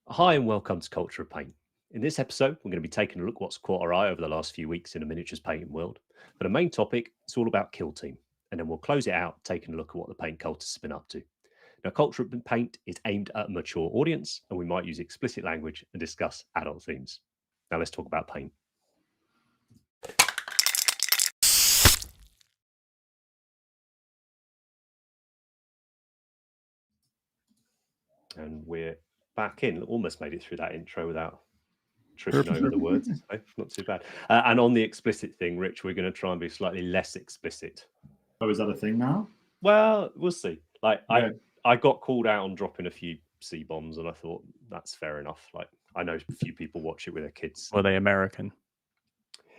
Hi and welcome to Culture of Paint. In this episode, we're going to be taking a look at what's caught our eye over the last few weeks in the miniatures painting world. For the main topic, it's all about Kill Team, and then we'll close it out taking a look at what the paint cultists have been up to. Now, Culture of Paint is aimed at a mature audience, and we might use explicit language and discuss adult themes. Now, let's talk about paint. And we're back in. Almost made it through that intro without tripping over the words. So not too bad. And on the explicit thing, Rich, we're going to try and be slightly less explicit. Oh, is that a thing now? Well, we'll see. Like Yeah. I got called out on dropping a few C bombs, and I thought that's fair enough. Like I know a few people watch it with their kids. Were they American?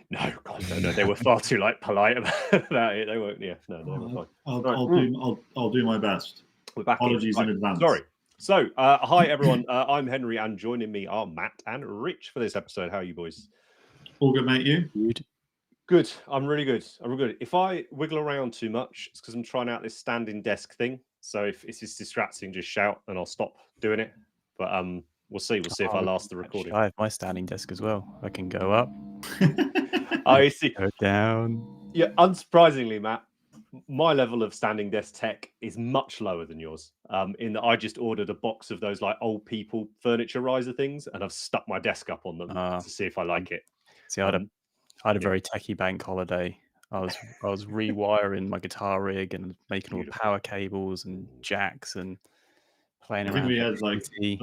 No, God, no. They were far too polite about it. They weren't. Yeah, no, they were fine. I'll do my best. We're back. Apologies in advance. Sorry. So, hi everyone. I'm Henry, and joining me are Matt and Rich for this episode. How are you boys? All good, mate. You? Good. I'm really good. If I wiggle around too much, it's because I'm trying out this standing desk thing. So if it's just distracting, just shout and I'll stop doing it. But we'll see. We'll see if I last the recording. I have my standing desk as well. I can go up. I see. Go down. Yeah, unsurprisingly, Matt, my level of standing desk tech is much lower than yours. In that I just ordered a box of those like old people furniture riser things, and I've stuck my desk up on them to see if I like it. See, I had a very techie bank holiday. I was rewiring my guitar rig and making all the power cables and jacks and playing around. I think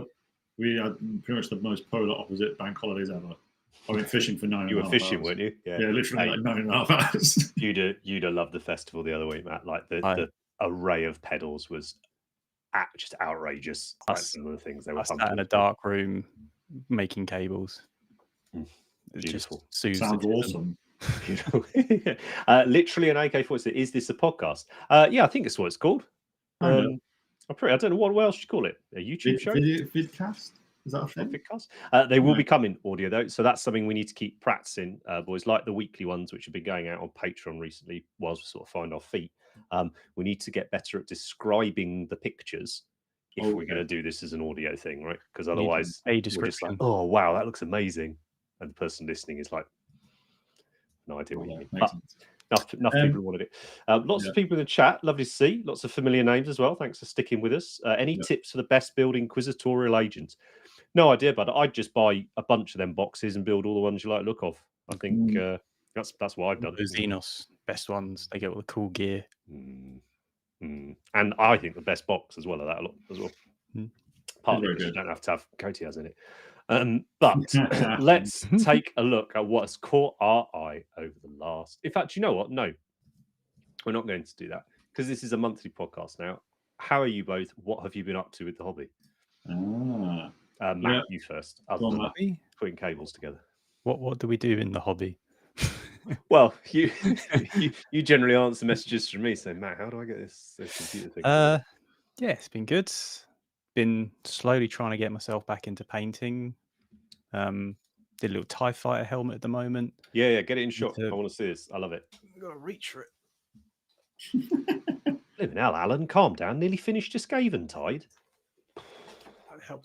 we had pretty much the most polar opposite bank holidays ever. I went fishing for 9.5 hours. You were fishing, weren't you? Yeah, literally like 9.5 hours. You'd have loved the festival the other week, Matt. Like the array of pedals was just outrageous. Like some of the things they were. I sat in a dark room making cables. Beautiful. Sounds awesome. Literally an AK-47. Is this a podcast? Yeah, I think it's what it's called. I don't know what else you call it. A YouTube show? Vidcast? Is that a thing? Vidcast? They will be coming audio though, so that's something we need to keep practicing, boys. Like the weekly ones, which have been going out on Patreon recently, whilst we sort of find our feet. We need to get better at describing the pictures if we're going to do this as an audio thing, right? Because otherwise, a description. Like, oh wow, that looks amazing, and the person listening is like, no idea what you mean. Enough people wanted it. Lots of people in the chat. Lovely to see. Lots of familiar names as well. Thanks for sticking with us. Any tips for the best build inquisitorial agents? No idea, but I'd just buy a bunch of them boxes and build all the ones you like the look of. I think that's what I've done. The Xenos, best ones. They get all the cool gear. And I think the best box as well of that a lot as well. Partly because you don't have to have Cotias in it. But let's take a look at what's caught our eye over the last. In fact, you know what? No, we're not going to do that because this is a monthly podcast now. How are you both? What have you been up to with the hobby? Matt, you first. Putting cables together. What do we do in the hobby? Well, you generally answer messages from me. So, Matt, how do I get this computer thing? Yeah, it's been good. Been slowly trying to get myself back into painting. Did a little TIE fighter helmet at the moment. Yeah, get it in shot. I want to see this. I love it. I've got to reach for it. Living hell, Alan, calm down. Nearly finished your Skaven Tide.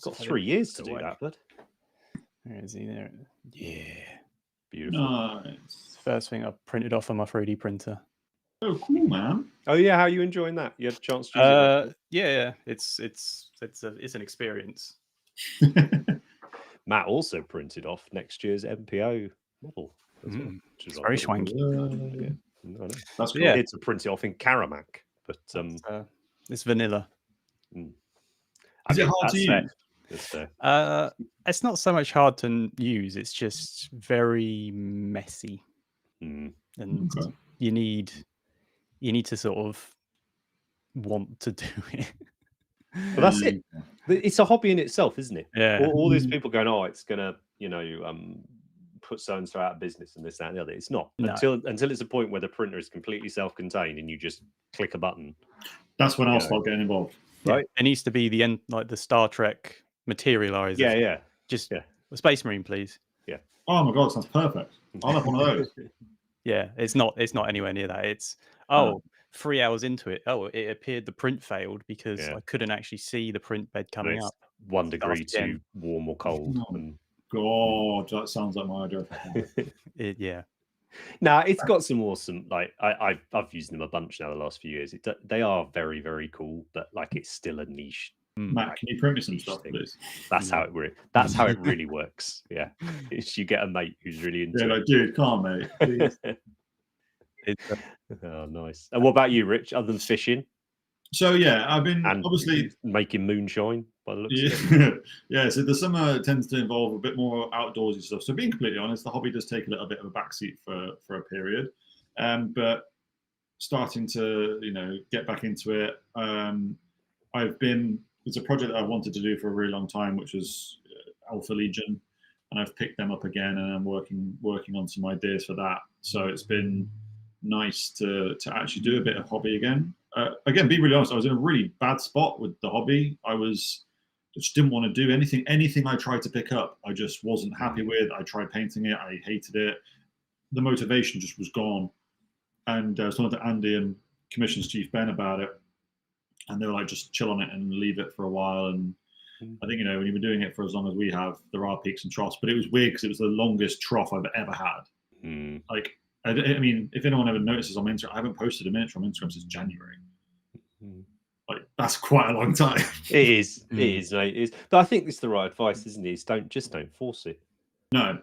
Got 3 years to do that, bud. Where is he there? Yeah. Beautiful. Nice. First thing I printed off on my 3D printer. Oh, cool, man. Oh yeah, how are you enjoying that? You had a chance to use it? Yeah. It's an experience. Matt also printed off next year's MPO model as well, which is very swanky. That's cool. It's to print it off in Karamak, but it's vanilla. Is it hard to use? It's not so much hard to use. It's just very messy, and you need to sort of want to do it. Well, that's it. It's a hobby in itself, isn't it? Yeah. All these people going, oh, it's gonna, put so and so out of business and this, that, and the other. It's not until it's a point where the printer is completely self-contained and you just click a button. That's when I'll start getting involved. Right. It needs to be the end, like the Star Trek materializer. Yeah. Just a Space Marine, please. Yeah. Oh my God, sounds perfect. I'll have one of those. Yeah, it's not anywhere near that. It's 3 hours into it. Oh, it appeared the print failed because I couldn't actually see the print bed coming up. 1 degree too warm or cold. Oh, and God, that sounds like my idea. Yeah. Nah, it's got some awesome. Like I've used them a bunch now the last few years. They are very, very cool, but like it's still a niche. Matt, can you print me some stuff, thing. please? That's how it works. That's how it really works. Yeah, it's you get a mate who's really into Yeah, like, dude, come on, mate. Please. Oh, nice. And what about you, Rich? Other than fishing? So yeah, I've been and obviously making moonshine by the looks of yeah, it. yeah. So the summer tends to involve a bit more outdoorsy stuff. So being completely honest, the hobby does take a little bit of a backseat for a period. But starting to get back into it. It's a project that I wanted to do for a really long time, which was Alpha Legion, and I've picked them up again, and I'm working on some ideas for that. So it's been nice to actually do a bit of hobby again. Again, be really honest, I was in a really bad spot with the hobby. Just didn't want to do anything I tried to pick up, I just wasn't happy with. I tried painting it, I hated it. The motivation just was gone. And I was talking to Andy and Commission's Chief Ben about it, and they were like, just chill on it and leave it for a while. And I think, when you've been doing it for as long as we have, there are peaks and troughs, but it was weird because it was the longest trough I've ever had. Like, I mean, if anyone ever notices on Instagram, I haven't posted a miniature on Instagram since January. Like, that's quite a long time. It is, mate. It is. But I think it's the right advice, isn't it? Don't force it. No,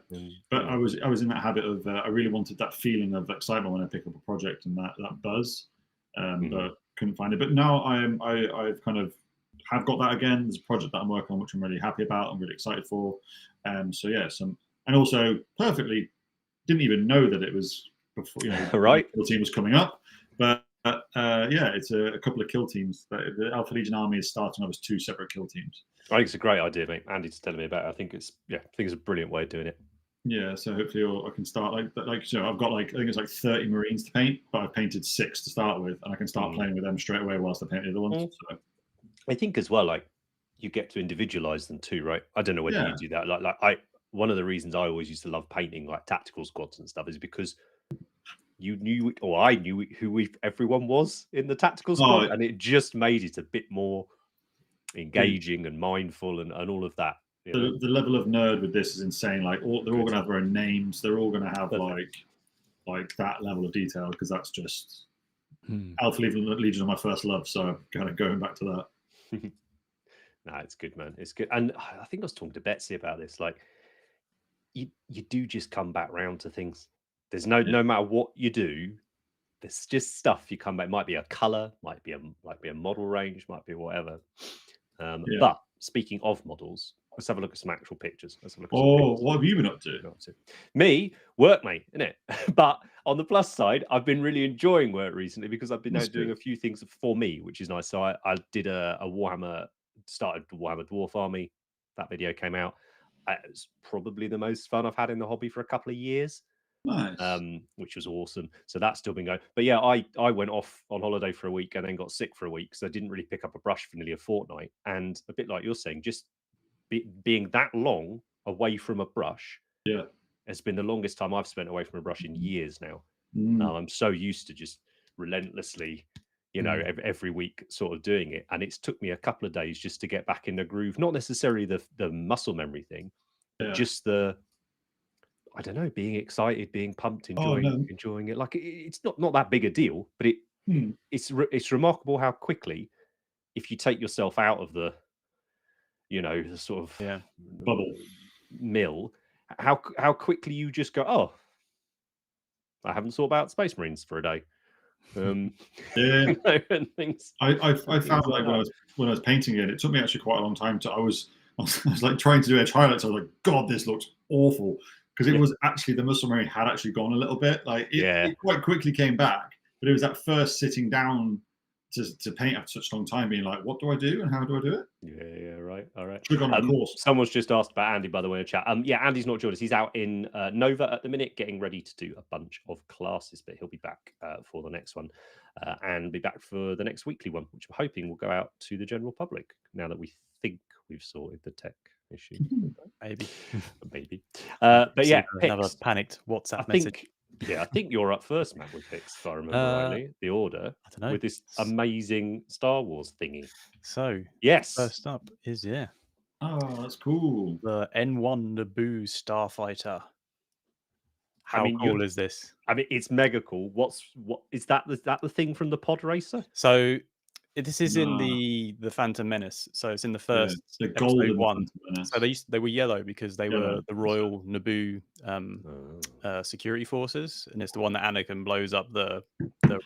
but I was in that habit of I really wanted that feeling of excitement when I pick up a project and that buzz, but couldn't find it. But now I've kind of have got that again. There's a project that I'm working on which I'm really happy about. I'm really excited for. So yeah, and also perfectly didn't even know that it was before right. The team was coming up, but yeah, it's a couple of kill teams. The Alpha Legion army is starting off as 2 separate kill teams. I think it's a great idea, mate. Andy's telling me about it. I think it's a brilliant way of doing it. Yeah, so hopefully I can start I've got I think it's like 30 Marines to paint, but I've painted 6 to start with, and I can start playing with them straight away whilst I paint the other ones. So. I think as well, like you get to individualize them too, right? I don't know whether you do that. Like one of the reasons I always used to love painting like tactical squads and stuff is because you knew, or I knew who everyone was in the tactical squad, and it just made it a bit more engaging and mindful and all of that. The level of nerd with this is insane. Like they're all going to have their own names. They're all going to have like that level of detail, because that's just Alpha Legion are my first love. So kind of going back to that. No, it's good, man. It's good. And I think I was talking to Betsy about this. Like you do just come back round to things. There's no matter what you do, there's just stuff you come back. It might be a color, might be a model range, might be whatever. But speaking of models, let's have a look at some actual pictures. Let's have a look at some pictures. What have you been up to? Me, work, mate, innit? But on the plus side, I've been really enjoying work recently because I've been doing a few things for me, which is nice. So I did a Warhammer, started Warhammer Dwarf Army. That video came out. It's probably the most fun I've had in the hobby for a couple of years. Nice. Which was awesome. So that's still been going. But yeah, I went off on holiday for a week and then got sick for a week, so I didn't really pick up a brush for nearly a fortnight. And a bit like you're saying, just being that long away from a brush, has been the longest time I've spent away from a brush in years now. I'm so used to just relentlessly, every week sort of doing it, and it's took me a couple of days just to get back in the groove. Not necessarily the muscle memory thing, but just the, I don't know, being excited, being pumped, enjoying it. Like it's not that big a deal, but it's remarkable how quickly, if you take yourself out of the, the sort of bubble mill, how quickly you just go, oh, I haven't thought about Space Marines for a day. And things. I found like when I was painting it took me actually quite a long time to. I was like trying to do edge highlights. I was like, God, this looks awful, because it was actually, the muscle memory had actually gone a little bit. Like it quite quickly came back, but it was that first sitting down to paint after such a long time, being like, what do I do and how do I do it? Yeah, right. All right. Should have gone on course. Someone's just asked about Andy, by the way, in chat. Andy's not joined us. He's out in Nova at the minute, getting ready to do a bunch of classes, but he'll be back for the next one and be back for the next weekly one, which I'm hoping will go out to the general public now that we think we've sorted the tech issue. Maybe. But yeah, another panicked WhatsApp message. I think you're up first, Matt, with picks, if I remember rightly. The order. I don't know. With this amazing Star Wars thingy. So, yes. first up is, Oh, that's cool. The N1 Naboo Starfighter. How mean, cool is this? I mean, it's mega cool. What is that? Is that the thing from the pod racer? So this is in Nah. the Phantom Menace. So it's in the Yeah, first the episode golden 1. Phantom Menace. So they were yellow because they Yellow, were the Royal Naboo security forces, and it's the one that Anakin blows up the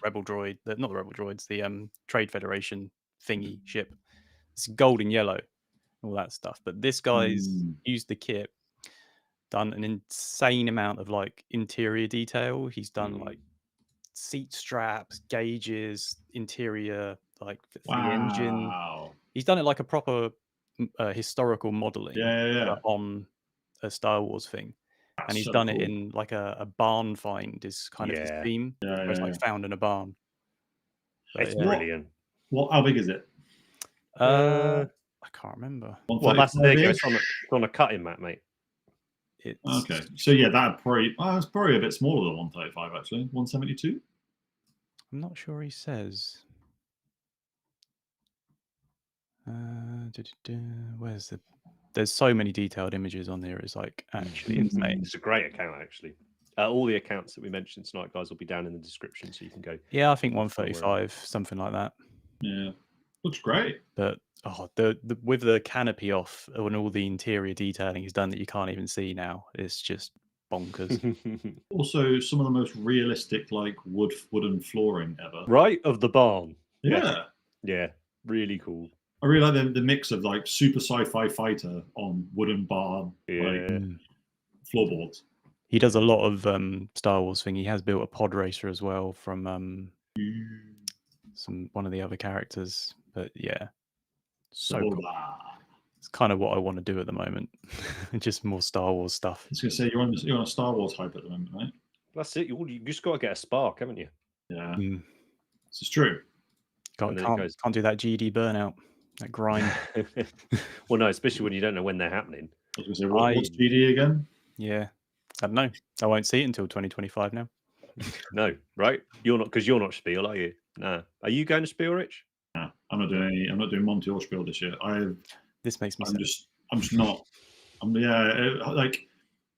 rebel droid, not the rebel droids, the Trade Federation thingy ship. It's gold and yellow, all that stuff. But this guy's used the kit, done an insane amount of like interior detail. He's done like seat straps, gauges, interior, like for the engine. He's done it like a proper historical modeling on a Star Wars thing. And he's done it in like a barn find is kind of his theme. Where it's like found in a barn. But, it's brilliant. How big is it? I can't remember. Well, that's there you go. It's on a cutting mat, mate. Okay, so yeah, that probably it's probably a bit smaller than 135 actually. 172. I'm not sure he says. Where's the? There's so many detailed images on there. It's like actually insane. It's a great account actually. All the accounts that we mentioned tonight, guys, will be down in the description, so you can go. Yeah, I think 135, something like that. Yeah, looks great. But the with the canopy off and all the interior detailing he's done that you can't even see now, it's just bonkers. Also, some of the most realistic like wooden flooring ever. Right, of the barn. Yeah, really cool. I really like the mix of like super sci-fi fighter on wooden barn like floorboards. He does a lot of Star Wars thing. He has built a pod racer as well from one of the other characters. But yeah, so cool. It's kind of what I want to do at the moment. Just more Star Wars stuff. I was going to say you're on a Star Wars hype at the moment, right? That's it. You just got to get a spark, haven't you? Yeah, this is true. Can't do that GD burnout, that grind. Well, no, especially when you don't know when they're happening. I was going to say, what's GD again? Yeah, I don't know. I won't see it until 2025 now. No, right? You're not Spiel, are you? No. Are you going to Spiel, Rich? No, I'm not doing Monty or Spiel this year. This makes me. I'm just not. Like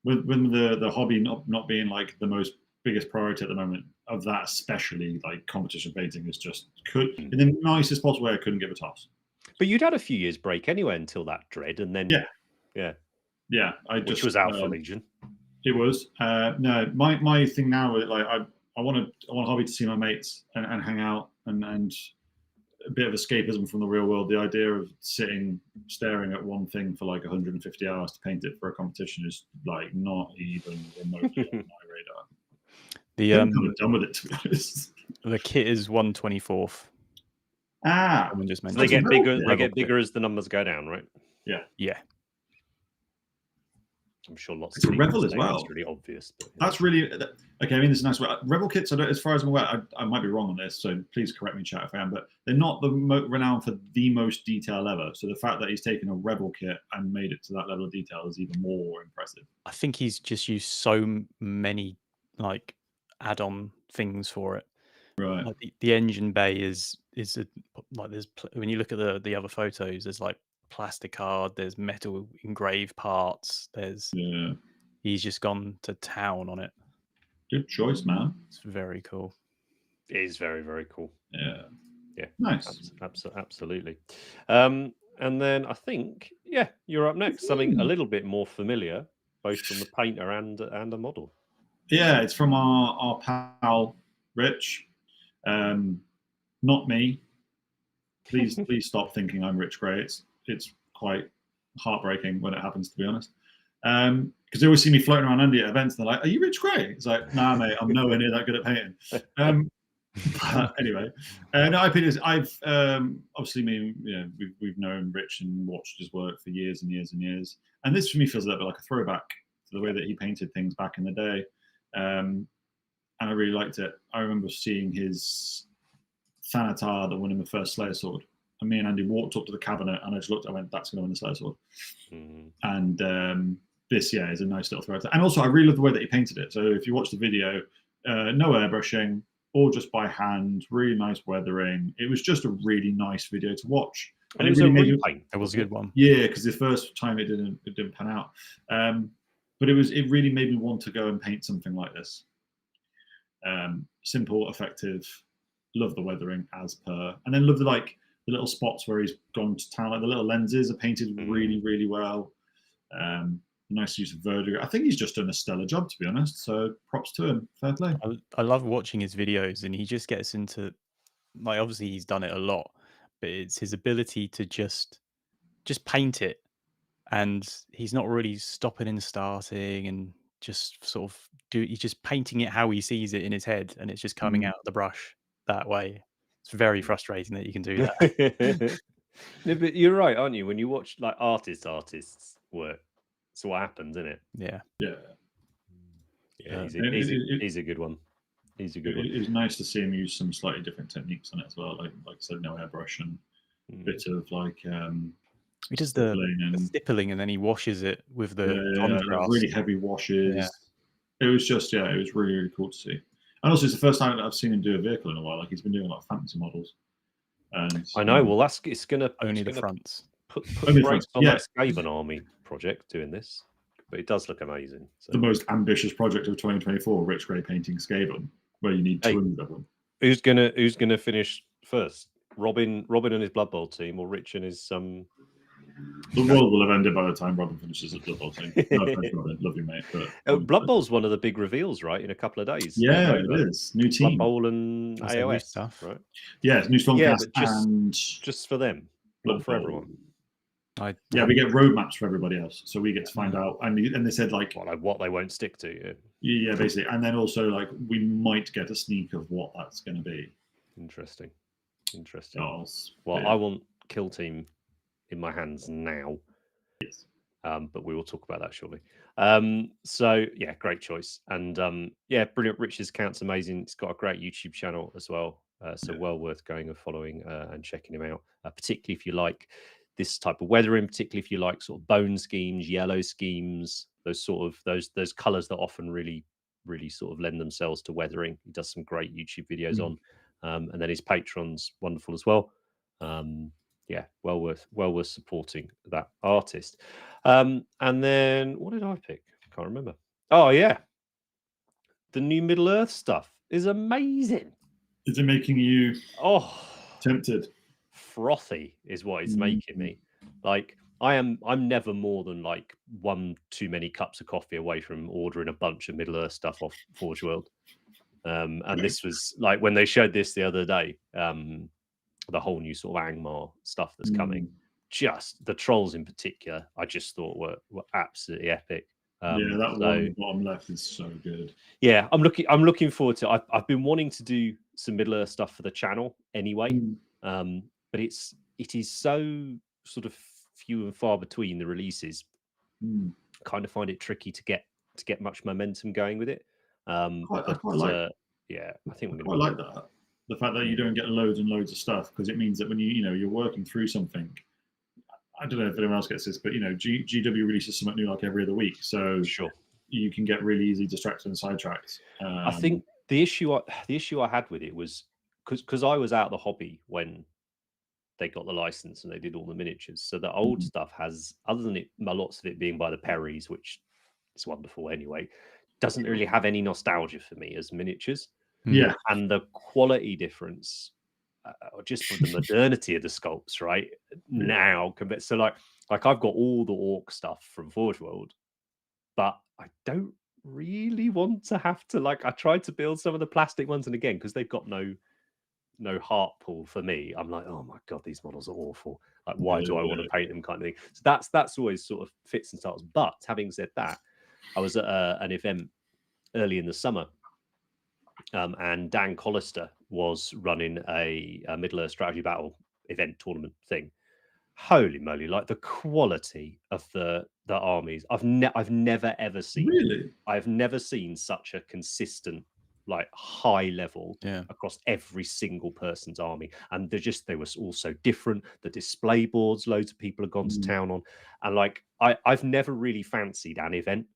when the hobby not being like the most biggest priority at the moment of that, especially like competition painting, is just in the nicest possible way. I couldn't give a toss. But you'd had a few years break anyway until that dread, and then yeah. Which was Alpha Legion. It was no my thing now. Like I want a hobby to see my mates and hang out and a bit of escapism from the real world. The idea of staring at one thing for like 150 hours to paint it for a competition is like not even remotely on my radar. I'm kind of done with it, to be honest. The kit is 1/24. Someone just mentioned. So they get bigger. They get bigger as the numbers go down, right? Yeah. I'm sure lots of Rebel as well. That's really obvious. But, That's really okay. I mean, this is nice. Rebel kits, as far as I'm aware, I might be wrong on this, so please correct me, chat, if I am. But they're not renowned for the most detail ever. So the fact that he's taken a Rebel kit and made it to that level of detail is even more impressive. I think he's just used so many like add-on things for it. Right. Like the engine bay is like there's when you look at the other photos, there's like plastic card, there's metal engraved parts, he's just gone to town on it. Good choice, man. It's very cool. It is very, very cool. Yeah Nice. Absolutely. And then I think you're up next. Something a little bit more familiar, both from the painter and a model. Yeah, it's from our pal Rich. Not me. Please stop thinking I'm Rich Gray. It's quite heartbreaking when it happens, to be honest. Because they always see me floating around India at events, and they're like, "Are you Rich Gray?" It's like, "Nah, mate, I'm nowhere near that good at painting." But anyway, no, I've obviously we've known Rich and watched his work for years and years and years, and this for me feels a little bit like a throwback to the way that he painted things back in the day, and I really liked it. I remember seeing his Thanatar that won him the first Slayer sword. And me and Andy walked up to the cabinet and I just looked, I went, that's going to win the Slayer sword. And this, is a nice little throw. And also, I really love the way that he painted it. So if you watch the video, no airbrushing, all just by hand, really nice weathering. It was just a really nice video to watch. And it was really a repaint. It was a good one. Yeah, because the first time it didn't pan out. But it really made me want to go and paint something like this. Simple, effective. Love the weathering as per, and then love the little spots where he's gone to town. Like the little lenses are painted really, really well. Nice use of verdure. I think he's just done a stellar job, to be honest. So props to him. Fair play. I love watching his videos, and he just gets into, like, obviously he's done it a lot, but it's his ability to just paint it, and he's not really stopping and starting, and just sort of he's just painting it how he sees it in his head, and it's just coming out of the brush that way. It's very frustrating that you can do that. No, but you're right, aren't you? When you watch like artists work, so what happens, isn't it? Yeah. He's a good one. He's a good one. It was nice to see him use some slightly different techniques on it as well. Like I said, no airbrush and bit of like he does the stippling, and then he washes it with the contrast. Really heavy washes. Yeah. It was just it was really, really cool to see. And also, it's the first time that I've seen him do a vehicle in a while. Like he's been doing a lot of fantasy models. And I know. Well, it's gonna only the fronts. Put brakes on that Skaven army project doing this, but it does look amazing. So. The most ambitious project of 2024: Rich Grey painting Skaven, where you need 200 of them. Who's gonna finish first? Robin and his Blood Bowl team, or Rich and his The world will have ended by the time Robin finishes his Blood Bowl team. No offense, Robin, love you, mate. But Blood Bowl's one of the big reveals, right? In a couple of days. Yeah, it is. New team. Blood Bowl and AOS stuff, right? Yeah, new Stormcast and just for them, not for everyone. We get roadmaps for everybody else, so we get to find out. And they said like what they won't stick to. Yeah, basically, and then also like we might get a sneak of what that's going to be. Interesting. Well, I want Kill Team in my hands now. Yes. But we will talk about that shortly. So yeah, great choice. And brilliant. Rich's account's amazing. It's got a great YouTube channel as well. So well worth going and following and checking him out. Particularly if you like this type of weathering, particularly if you like sort of bone schemes, yellow schemes, those colours that often really, really sort of lend themselves to weathering. He does some great YouTube videos on. And then his Patreon's wonderful as well. Well worth supporting that artist. And then what did I pick? I can't remember. Oh yeah, the new Middle Earth stuff is amazing. Is it making you tempted? Frothy is what it's making me. Like I'm never more than like one too many cups of coffee away from ordering a bunch of Middle Earth stuff off Forge World. And this was like when they showed this the other day. The whole new sort of Angmar stuff that's coming, just the trolls in particular, I just thought were absolutely epic. That one on the bottom left is so good. Yeah, I'm looking forward to it. I've been wanting to do some Middle Earth stuff for the channel anyway, but it is so sort of few and far between the releases. Kind of find it tricky to get much momentum going with it. I think I like that. The fact that you don't get loads and loads of stuff, because it means that when you're working through something, I don't know if anyone else gets this, but GW releases something new like every other week, so you can get really easy distracted and sidetracked. I think the issue I had with it was because I was out of the hobby when they got the license and they did all the miniatures. So the old stuff has, other than lots of it being by the Perrys, which is wonderful anyway, doesn't really have any nostalgia for me as miniatures. Yeah, and the quality difference, just from the modernity of the sculpts, right now compared. So like I've got all the orc stuff from Forge World, but I don't really want to have to I tried to build some of the plastic ones, and again because they've got no heart pull for me, I'm like, oh my god, these models are awful. Like, why do I want to paint them, kind of thing. So that's always sort of fits and starts. But having said that, I was at an event early in the summer. And Dan Collister was running a Middle Earth strategy battle event tournament thing. Holy moly! Like the quality of the armies, I've never ever seen. Really, I've never seen such a consistent, like high level across every single person's army. And they were all so different. The display boards, loads of people have gone to town on, and like I've never really fancied an event.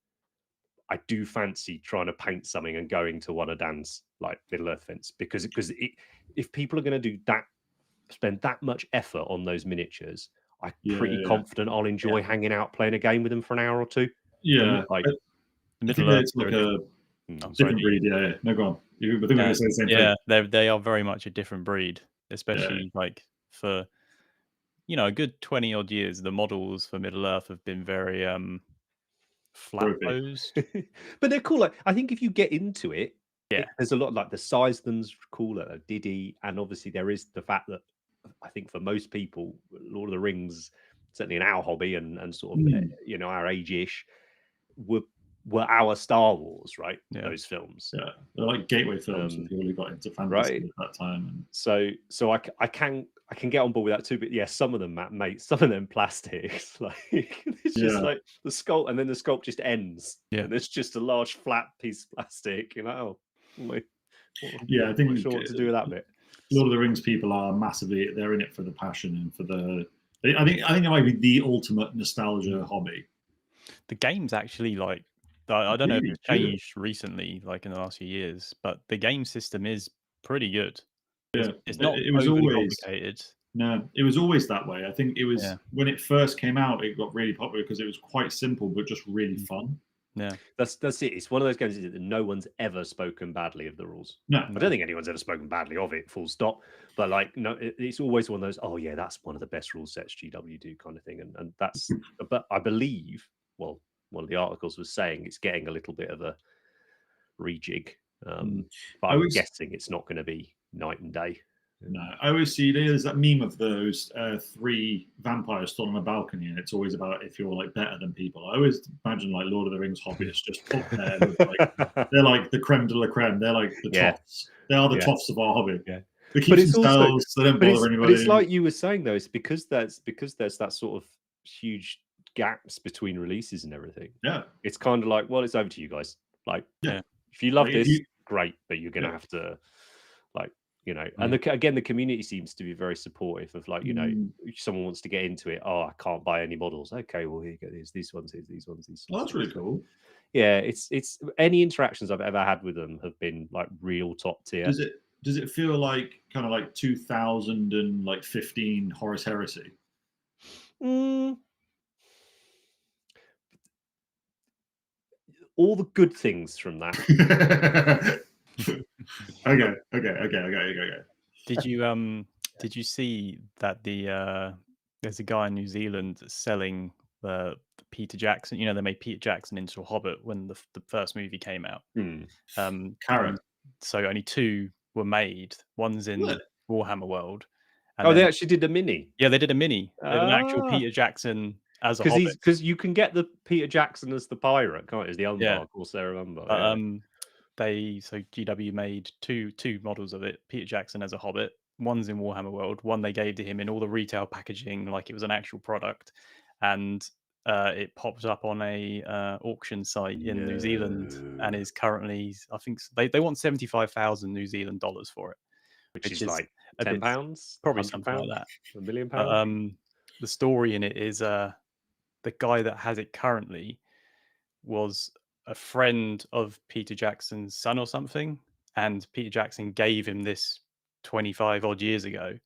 I do fancy trying to paint something and going to one of Dan's like Middle Earth events because if people are going to do that spend that much effort on those miniatures, I'm pretty confident I'll enjoy hanging out playing a game with them for an hour or two. Yeah, like I think it's like a different breed. Yeah, no, go on. You were going to say the same thing. They are very much a different breed, especially like for a good 20 odd years. The models for Middle Earth have been very flat posed, but they're cool. Like, I think if you get into it, yeah, there's a lot, like the size of them's cooler, Diddy, and obviously there is the fact that I think for most people, Lord of the Rings, certainly in our hobby and sort of our age-ish, were our Star Wars, right? Those films, they're like gateway films if you really got into fantasy at that time. So I can get on board with that too. But some of them, mate, some of them plastics, like it's just like the sculpt, and then the sculpt just ends, and it's just a large flat piece of plastic. I think I'm sure what to do with that bit. Lord of the Rings people are massively, they're in it for the passion and for the. I think it might be the ultimate nostalgia hobby. The game's actually like, I don't know if it's changed recently, like in the last few years, but the game system is pretty good. It's not overly complicated. No, it was always that way. I think it was when it first came out, it got really popular because it was quite simple but just really fun. Yeah, that's it. It's one of those games that no one's ever spoken badly of the rules. No, I don't think anyone's ever spoken badly of it. Full stop. But like, no, it's always one of those. Oh yeah, that's one of the best rule sets GW do, kind of thing. And that's. But I believe, well, one of the articles was saying it's getting a little bit of a rejig. But I'm guessing it's not going to be night and day. No, I always see there's that meme of those 3 vampires stood on a balcony, and it's always about if you're like better than people. I always imagine like Lord of the Rings hobbyists just up there with, like, they're like the creme de la creme. They're like the toffs. They are the toffs of our hobby. Yeah. They keep themselves. They don't bother anybody. But it's like you were saying though. It's because there's that sort of huge gaps between releases and everything. Yeah. It's kind of like, well, it's over to you guys. Like, if you love this, great, but you're gonna have to, like. And again, the community seems to be very supportive of, like, if someone wants to get into it. Oh, I can't buy any models. Okay, well, here you go. Here's these ones. Here's these ones. Oh, that's really cool. Yeah, it's any interactions I've ever had with them have been like real top tier. Does it feel like kind of like 2015 Horus Heresy? All the good things from that. Okay. Did you see that there's a guy in New Zealand selling the Peter Jackson? They made Peter Jackson into a Hobbit when the first movie came out. So only 2 were made. One's in Warhammer World. And they actually did a mini. Yeah, they did a mini. They did an actual Peter Jackson as a Hobbit. Because you can get the Peter Jackson as the pirate, can't you? As the Umbar, also remember. So GW made two models of it. Peter Jackson as a Hobbit. One's in Warhammer World. One they gave to him in all the retail packaging, like it was an actual product, and it popped up on a auction site in New Zealand, and is currently, I think they want $75,000 New Zealand dollars for it, which is like £10, probably something like that, £1 million. The story in it is the guy that has it currently was a friend of Peter Jackson's son or something, and Peter Jackson gave him this 25 odd years ago,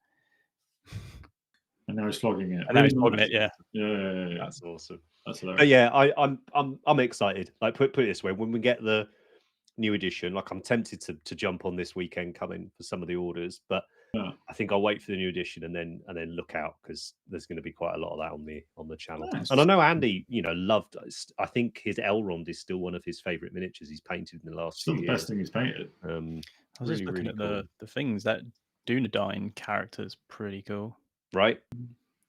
and now he's flogging it. Yeah. That's awesome. That's hilarious. But yeah, I'm excited. Like, put it this way: when we get the new edition, like, I'm tempted to jump on this weekend coming for some of the orders, but I think I'll wait for the new edition and then look out, because there's going to be quite a lot of that on the channel. Nice. And I know Andy, loved. I think his Elrond is still one of his favorite miniatures he's painted in the last few years. Still the best thing he's painted. I was just looking at the things. That Dunedain character is pretty cool, right?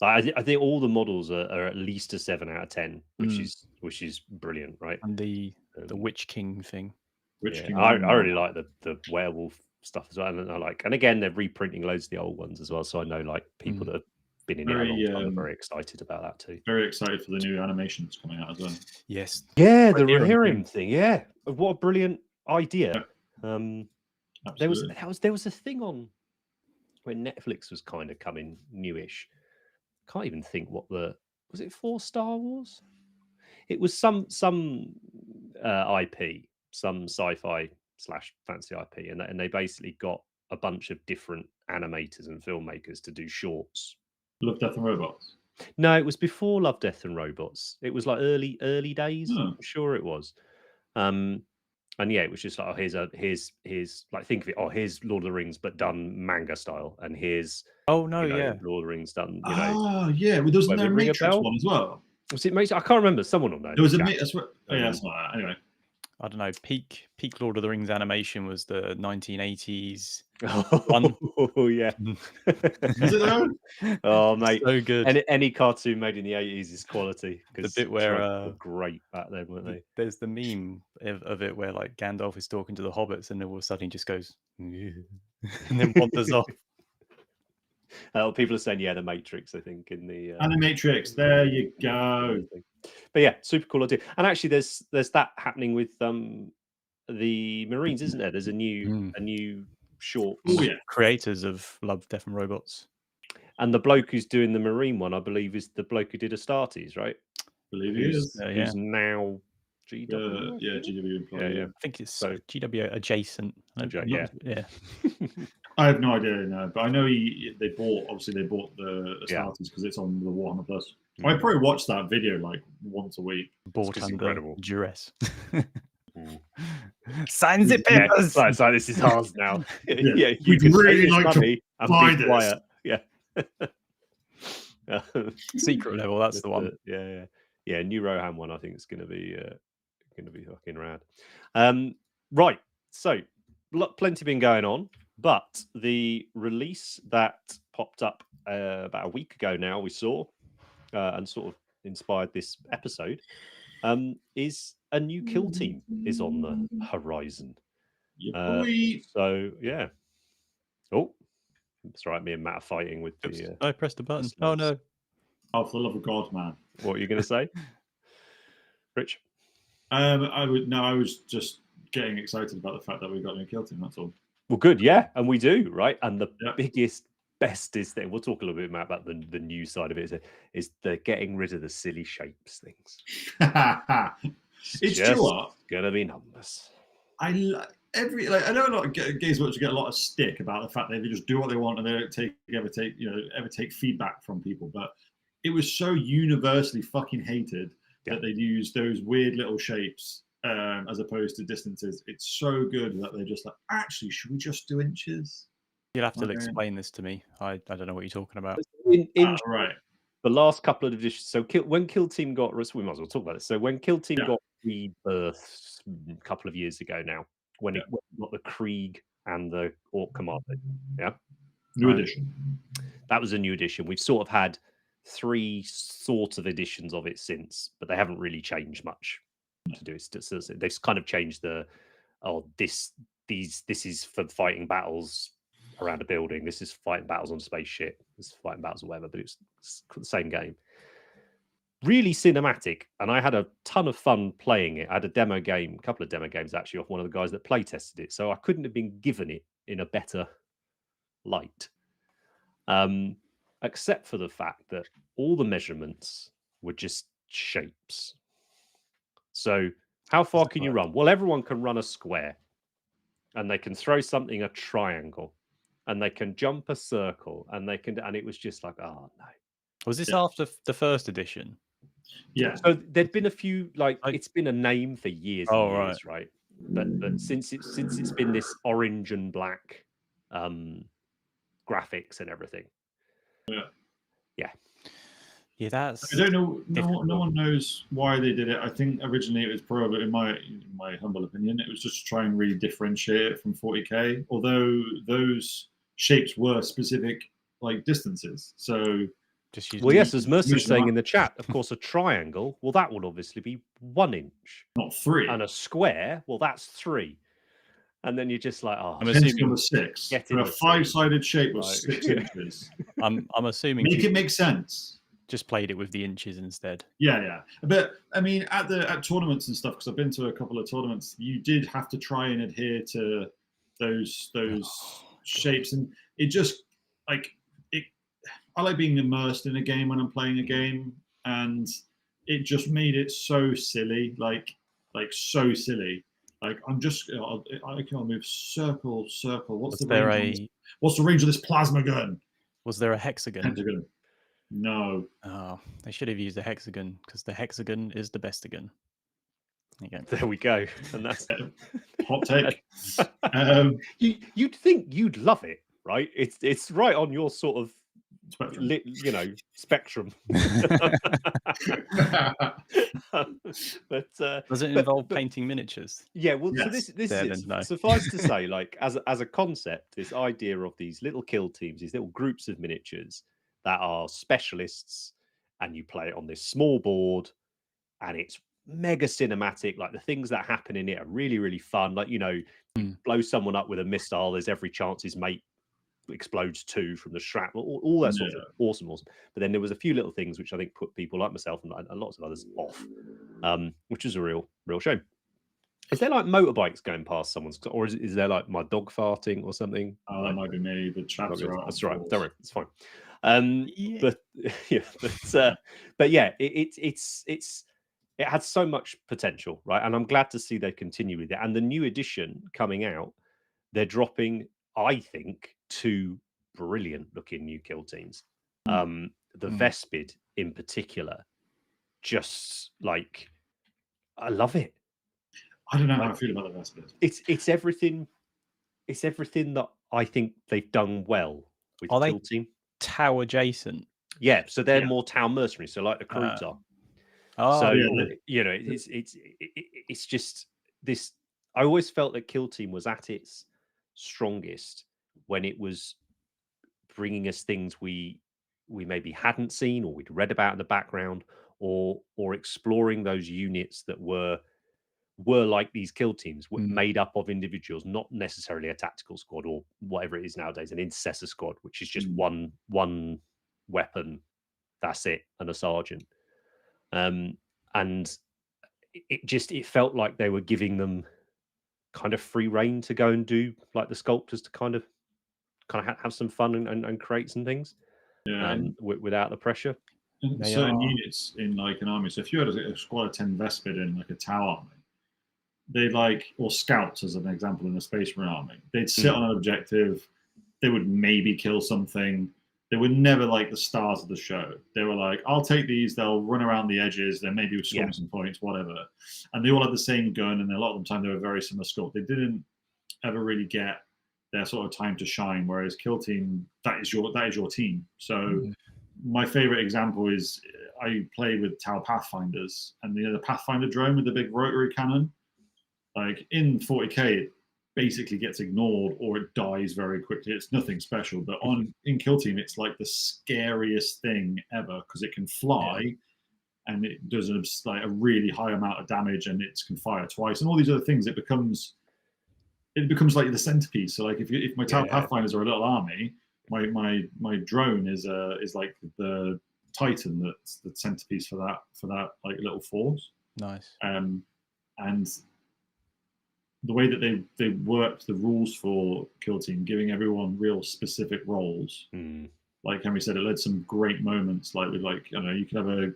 I think all the models are at least a 7 out of 10, which is brilliant, right? And the Witch King thing. I really like the werewolf stuff as well, and again, they're reprinting loads of the old ones as well. So I know, like, people that have been in it a long time are very excited about that too. Very excited for the new animations coming out as well. Yes, the Rohirrim thing. Yeah, what a brilliant idea. There was a thing on when Netflix was kind of coming newish. Can't even think what was it for Star Wars? It was some IP, some sci-fi / fantasy IP, and they basically got a bunch of different animators and filmmakers to do shorts. Love, Death and Robots. No, it was before Love, Death and Robots. It was like early days. I'm sure it was. And yeah, it was just like, oh, here's like, think of it. Oh, here's Lord of the Rings, but done manga style, and here's Lord of the Rings done. Oh yeah, well, there was no Matrix one as well. Was it Matrix? I can't remember. Someone will know. There was a Matrix. Oh yeah, it's not that. Anyway, I don't know. Peak Lord of the Rings animation was the 1980s. Oh yeah. Is it though? Oh mate, so good. Any cartoon made in the 80s is quality. The bit where were great back then, weren't they? There's the meme of it where like Gandalf is talking to the hobbits, and then all of a sudden he just goes and then wanders off. People are saying, yeah, the Matrix, I think, in the Animatrix. There you go. But yeah, super cool idea. And actually, there's that happening with the Marines, isn't there? There's a new short. Oh yeah, creators of Love, Death and Robots. And the bloke who's doing the Marine one, I believe, is the bloke who did Astartes, right? I believe he is. Who's now GW. Yeah, GW employee. Yeah. I think it's GW adjacent. Yeah. I have no idea, no, but I know they bought the Astartes because it's on the Warhammer Plus. I probably watch that video like once a week. Bought under incredible. duress. Sign the papers. Yeah, so this is ours now. Yeah, you can really like to buy this. Quiet. Yeah. Secret level. That's the one. Yeah. New Rohan one. I think it's going to be fucking rad. Right. So, plenty been going on, but the release that popped up about a week ago now, we saw, and sort of inspired this episode, is a new kill team is on the horizon. So yeah. Oh, it's right. Me and Matt are fighting with the. I pressed the button. Oh no! Oh, for the love of God, man! What are you going to say, Rich? I was just getting excited about the fact that we got a new kill team. That's all. Well, good, yeah, and we do, right? And the bestest thing, we'll talk a little bit about the new side of it, is they're getting rid of the silly shapes things. It's just gonna be numbers. I know a lot of games which get a lot of stick about the fact that they just do what they want and they don't ever take feedback from people. But it was so universally fucking hated that they'd use those weird little shapes as opposed to distances. It's so good that they're just like, actually, should we just do inches? You'll have to explain this to me. I don't know what you're talking about. Right. The last couple of editions. So when Kill Team we might as well talk about this. So when Kill Team got rebirthed a couple of years ago now, when it got the Krieg and the Orc Commando, new edition. That was a new edition. We've sort of had 3 sorts of editions of it since, but they haven't really changed much to do it. They've kind of changed this is for fighting battles around a building. This is fighting battles on a spaceship. This is fighting battles or whatever, but it's the same game. Really cinematic, and I had a ton of fun playing it. I had a couple of demo games actually, off one of the guys that play tested it, so I couldn't have been given it in a better light. Except for the fact that all the measurements were just shapes. So how far can you run? Well, everyone can run a square, and they can throw something a triangle, and they can jump a circle, and it was just like, oh no. Was this after the first edition? Yeah. So there'd been a few, it's been a name for years and years, right? But since it's been this orange and black graphics and everything. Yeah, that's. I don't know. No one knows why they did it. I think originally it was probably, in my humble opinion, it was just to try and really differentiate it from 40k. Although those shapes were specific distances, so. Well, yes, as Mercy is saying in the chat, of course, a triangle, well, that would obviously be 1 inch. Not 3. And a square, well, that's 3. And then you're just like, oh. I'm assuming 6. But a 5-sided shape was 6 inches. I'm assuming. Make it make sense. Just played it with the inches instead. Yeah. But, I mean, at tournaments and stuff, because I've been to a couple of tournaments, you did have to try and adhere to those shapes. And it just, I like being immersed in a game when I'm playing a game, and it just made it so silly, so silly. Like I'm just, I can move circle, circle. What's the there range? What's the range of this plasma gun? Was there a hexagon? Pentagon. No. Oh, they should have used a hexagon because the hexagon is the bestagon. There we go. And that's hot take. You'd think you'd love it, right? It's right on your sort of spectrum. Spectrum. But does it involve painting miniatures? Yeah, well, yes. So this is it. No. Suffice to say, like as a concept, this idea of these little kill teams, these little groups of miniatures that are specialists, and you play it on this small board, and it's mega cinematic. Like the things that happen in it are really, really fun. Like, you blow someone up with a missile, there's every chance his mate explodes too from the shrapnel, all that sort of thing. Awesome. But then there was a few little things which I think put people like myself and lots of others off, which is a real shame. Is there like motorbikes going past someone's, or is there like my dog farting or something? Oh, that might be me. The traps are out. That's right. Don't worry, it's fine. But yeah, it had so much potential, right? And I'm glad to see they continue with it. And the new edition coming out, they're dropping, I think, 2 brilliant looking new kill teams. The Vespid in particular, just like, I love it. I don't know how I feel about the Vespid. It's everything that I think they've done well with the kill team. Tau adjacent? Yeah, so they're more Tau mercenaries, so like the Crews are. So it's just this. I always felt that Kill Team was at its strongest when it was bringing us things we maybe hadn't seen or we'd read about in the background, or exploring those units that were like these kill teams, made up of individuals, not necessarily a tactical squad or whatever it is nowadays, an intercessor squad, which is just one weapon, that's it, and a sergeant. And it felt like they were giving them kind of free rein to go and do like the sculptors, to kind of have some fun and create some things, without the pressure. And certain units in like an army. So if you had a squad of 10 Vespid in like a Tau army, they or scouts as an example in a Space Marine army, they'd sit on an objective, they would maybe kill something. They were never like the stars of the show. They were like, I'll take these, they'll run around the edges, then maybe score some points, whatever. And they all had the same gun, and a lot of the time they were very similar sculpt. They didn't ever really get their sort of time to shine, whereas Kill Team, that is your team. So my favorite example is I played with Tau Pathfinders, and the Pathfinder drone with the big rotary cannon. Like in 40k, it basically gets ignored or it dies very quickly. It's nothing special, but in Kill Team, it's like the scariest thing ever because it can fly and it does a really high amount of damage, and it can fire twice and all these other things. It becomes like the centerpiece. So like if my Tau Pathfinders are a little army, my drone is like the Titan that's the centerpiece for that like little force. Nice. And the way that they worked the rules for Kill Team, giving everyone real specific roles. Like Henry said, it led some great moments. Like with you can have a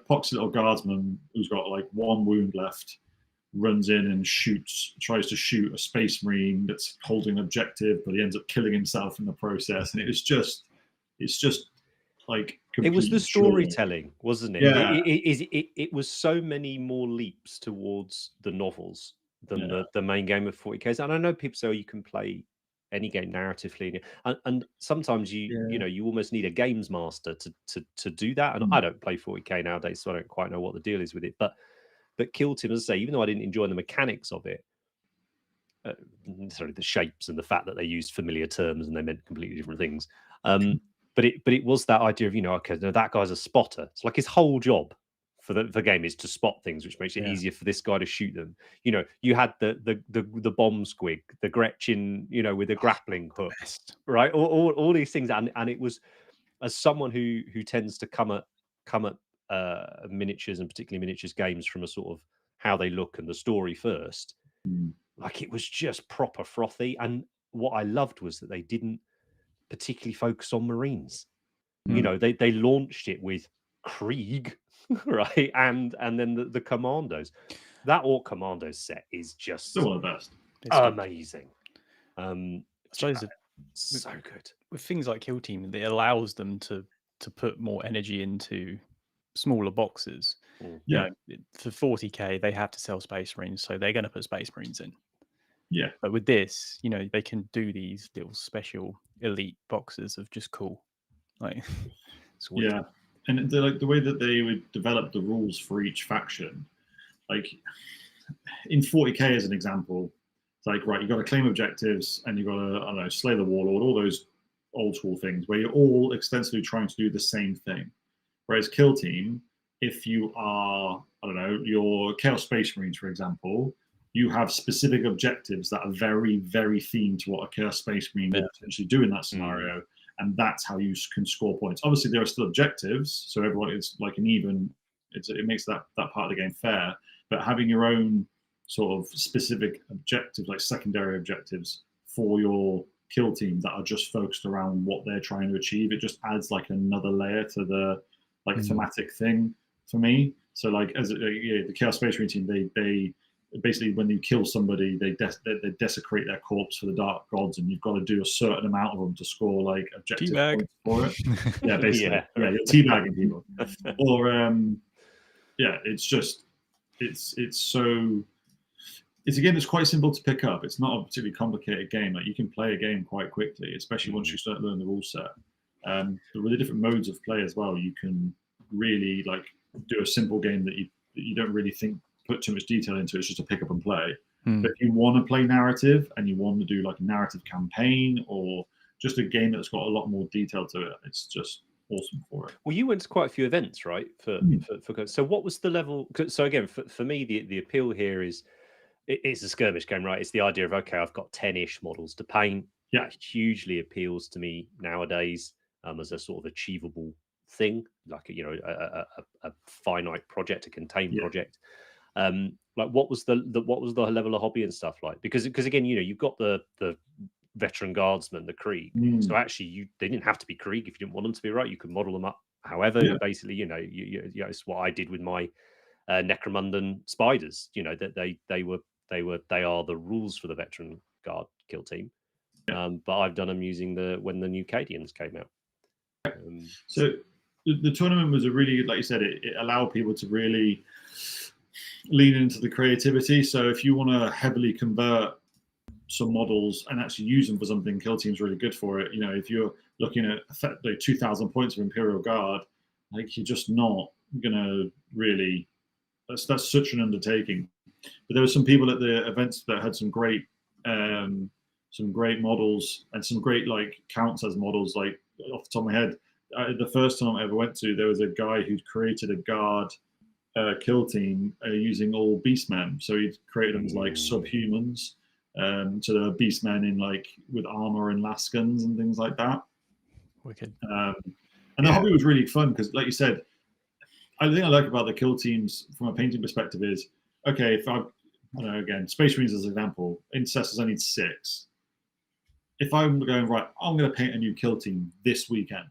poxy little guardsman who's got like 1 wound left, runs in and tries to shoot a Space Marine that's holding an objective, but he ends up killing himself in the process. And it's just like it was the storytelling, wasn't it? Yeah. It was so many more leaps towards the novels than the main game of 40k. And I know people say, you can play any game narratively, and sometimes you almost need a games master to do that. And I don't play 40k nowadays, so I don't quite know what the deal is with it. But Kill Team, as I say, even though I didn't enjoy the mechanics of it, necessarily the shapes and the fact that they used familiar terms and they meant completely different things, but it was that idea of okay, no, that guy's a spotter. It's like his whole job for the game is to spot things, which makes it easier for this guy to shoot them. You had the bomb squig, the Gretchen, with the grappling hook, right? All these things, and it was, as someone who tends to come at miniatures, and particularly miniatures games, from a sort of how they look and the story first, like it was just proper frothy. And what I loved was that they didn't particularly focus on Marines. They launched it with Krieg, right, and then the commandos. that Orc Commando set is just still one of the best. Amazing. I suppose so good. With things like Kill Team, it allows them to put more energy into smaller boxes. Yeah. For 40k, they have to sell Space Marines, so they're going to put Space Marines in. Yeah. But with this, they can do these little special elite boxes of just cool. Like, yeah. And the way that they would develop the rules for each faction, like in 40k as an example, it's like, right, you've got to claim objectives and you've got to, I don't know, slay the warlord, all those old school things where you're all extensively trying to do the same thing. Whereas Kill Team, if you are, I don't know, your Chaos Space Marines, for example, you have specific objectives that are very, very themed to what a Chaos Space Marine would potentially do in that scenario. And that's how you can score points. Obviously, there are still objectives, so everyone is like an even. It makes that part of the game fair. But having your own sort of specific objectives, like secondary objectives for your kill team that are just focused around what they're trying to achieve, it just adds like another layer to the thematic thing for me. So like as the Chaos Space Marine team, they basically when you kill somebody, they desecrate their corpse for the Dark Gods, and you've got to do a certain amount of them to score like objective points for it. Yeah, basically, you're teabagging people, or it's just it's a game that's quite simple to pick up. It's not a particularly complicated game. Like you can play a game quite quickly, especially once you start learning the rule set. With the different modes of play as well, you can really like do a simple game that you don't really put too much detail into. It's just to pick up and play. But if you want to play narrative and you want to do like a narrative campaign or just a game that's got a lot more detail to it, it's just awesome for it. Well, you went to quite a few events, right? For so what was the level? So again, for me, the appeal here is it's a skirmish game, right? It's the idea of, okay, I've got 10-ish models to paint. Yeah, that hugely appeals to me nowadays as a sort of achievable thing, like a finite project, a contained project. Like what was the level of hobby and stuff like? Because again, you've got the veteran guardsmen, the Krieg. So actually, they didn't have to be Krieg if you didn't want them to be, right? You could model them up. However, basically, it's what I did with my Necromundan spiders. That they are the rules for the veteran guard kill team. But I've done them using when the new Cadians came out. So the tournament was a really, like you said, it allowed people to really lean into the creativity. So if you want to heavily convert some models and actually use them for something, Kill Team's really good for it. If you're looking at like 2,000 points of Imperial Guard, like you're just not gonna really. That's such an undertaking. But there were some people at the events that had some great models and some great like counts as models. Like off the top of my head, the first time I ever went to, there was a guy who'd created a guard kill team using all beastmen. So he'd created them as like subhumans. So there were beastmen in like with armor and lascans and things like that. Wicked. And the hobby was really fun because, like you said, the thing I like about the kill teams from a painting perspective is, okay, if I don't know, again, Space Marines as an example, Intercessors I need 6. If I'm going, right, I'm going to paint a new kill team this weekend,